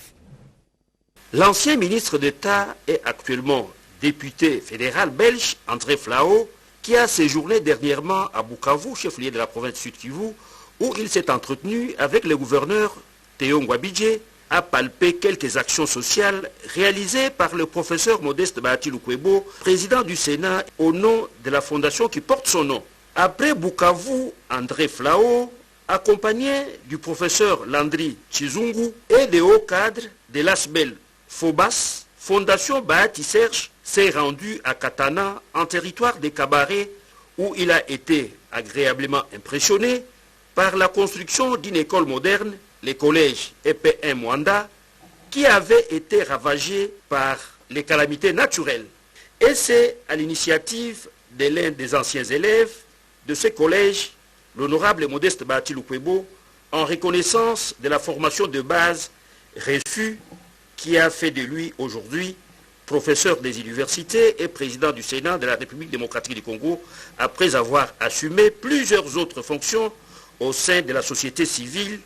L'ancien ministre d'État est actuellement député fédéral belge, André Flao, qui a séjourné dernièrement à Bukavu, chef-lieu de la province Sud-Kivu, où il s'est entretenu avec le gouverneur Théo Ngwabidje, a palpé quelques actions sociales réalisées par le professeur Modeste Bahati Lukwebo, président du Sénat, au nom de la fondation qui porte son nom. Après Bukavu, André Flao, accompagné du professeur Landry Chizungu et des hauts cadres de l'ASBEL Phobas, Fondation Bahati Serge s'est rendu à Katana, en territoire des Kabaré, où il a été agréablement impressionné par la construction d'une école moderne, le collège EP1 Mwanda, qui avait été ravagé par les calamités naturelles. Et c'est à l'initiative de l'un des anciens élèves de ce collège, l'honorable Modeste Bahati Lukwebo, en reconnaissance de la formation de base reçue, qui a fait de lui aujourd'hui professeur des universités et président du Sénat de la République démocratique du Congo, après avoir assumé plusieurs autres fonctions au sein de la société civile,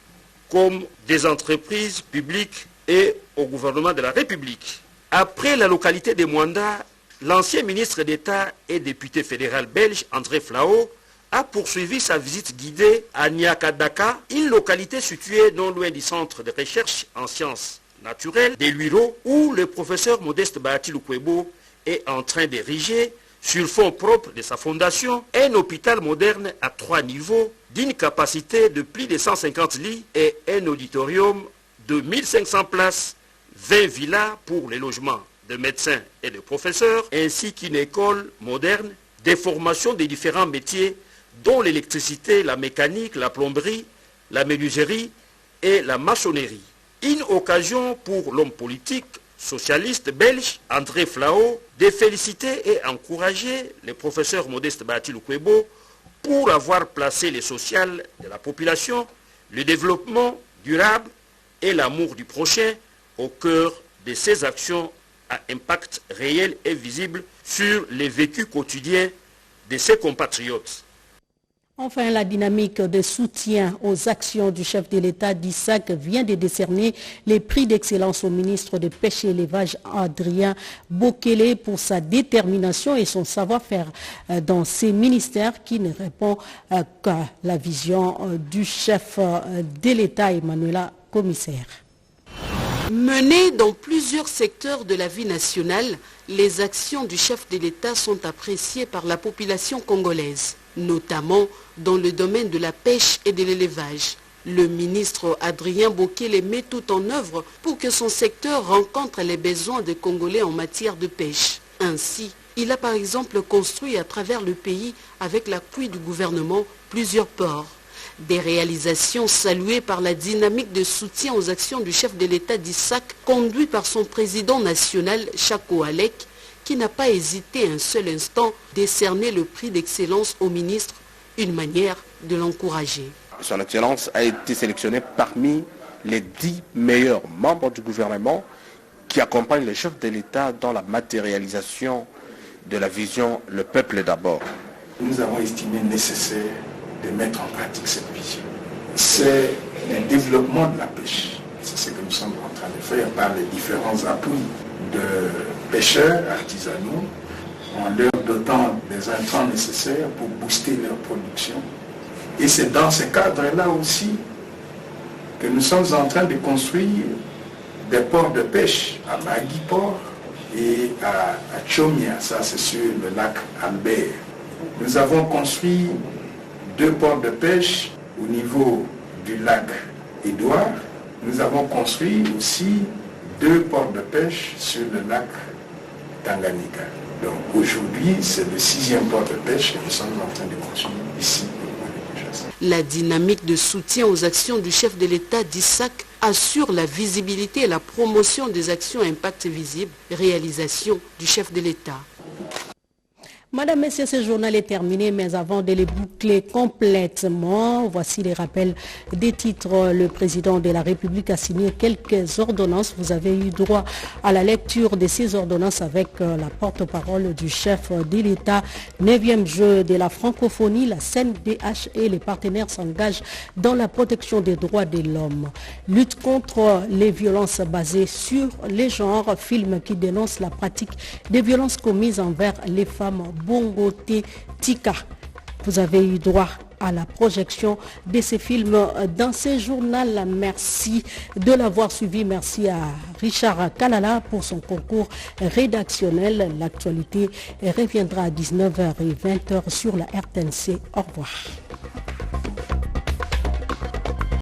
comme des entreprises publiques et au gouvernement de la République. Après la localité de Mwanda, l'ancien ministre d'État et député fédéral belge, André Flao, a poursuivi sa visite guidée à Nyakadaka, une localité située non loin du centre de recherche en sciences naturelles des Luiro, où le professeur Modeste Bahati Lukwebo est en train d'ériger, sur fonds propres de sa fondation, un hôpital moderne à 3 niveaux, d'une capacité de plus de 150 lits et un auditorium de 1500 places, 20 villas pour les logements de médecins et de professeurs, ainsi qu'une école moderne des formations des différents métiers, dont l'électricité, la mécanique, la plomberie, la menuiserie et la maçonnerie. Une occasion pour l'homme politique socialiste belge, André Flao, de féliciter et encourager le professeur Modeste Bahati Lukwebo pour avoir placé le social de la population, le développement durable et l'amour du prochain au cœur de ses actions à impact réel et visible sur les vécus quotidiens de ses compatriotes. Enfin, la dynamique de soutien aux actions du chef de l'État d'Isaac vient de décerner les prix d'excellence au ministre de Pêche et Élevage Adrien Bokele pour sa détermination et son savoir-faire dans ces ministères qui ne répond qu'à la vision du chef de l'État Emmanuela Commissaire. Menées dans plusieurs secteurs de la vie nationale, les actions du chef de l'État sont appréciées par la population congolaise, notamment dans le domaine de la pêche et de l'élevage. Le ministre Adrien Bokele met tout en œuvre pour que son secteur rencontre les besoins des Congolais en matière de pêche. Ainsi, il a par exemple construit à travers le pays, avec l'appui du gouvernement, plusieurs ports. Des réalisations saluées par la dynamique de soutien aux actions du chef de l'État d'Issac, conduit par son président national, Chako Alek, qui n'a pas hésité un seul instant à décerner le prix d'excellence au ministre, une manière de l'encourager. Son Excellence a été sélectionné parmi les 10 meilleurs membres du gouvernement qui accompagnent le chef de l'État dans la matérialisation de la vision « Le peuple d'abord ». Nous avons estimé nécessaire de mettre en pratique cette vision. C'est le développement de la pêche. C'est ce que nous sommes en train de faire par les différents appuis de pêcheurs artisanaux en leur dotant des intrants nécessaires pour booster leur production. Et c'est dans ce cadre-là aussi que nous sommes en train de construire des ports de pêche à Magui-Port et à Tchomia, ça c'est sur le lac Albert. Nous avons construit 2 ports de pêche au niveau du lac Édouard. Nous avons construit aussi 2 ports de pêche sur le lac Tanganyika. Donc aujourd'hui, c'est le 6e port de pêche que nous sommes en train de construire ici. La dynamique de soutien aux actions du chef de l'État d'Issac assure la visibilité et la promotion des actions à impact visible, réalisation du chef de l'État. Madame, Messieurs, ce journal est terminé, mais avant de les boucler complètement, voici les rappels des titres. Le président de la République a signé quelques ordonnances. Vous avez eu droit à la lecture de ces ordonnances avec la porte-parole du chef de l'État. 9e jeu de la francophonie, la CNDH et les partenaires s'engagent dans la protection des droits de l'homme. Lutte contre les violences basées sur les genres, film qui dénonce la pratique des violences commises envers les femmes. Bongo Tika. Vous avez eu droit à la projection de ces films dans ce journal. Merci de l'avoir suivi. Merci à Richard Kalala pour son concours rédactionnel. L'actualité reviendra à 19h et 20h sur la RTNC. Au revoir.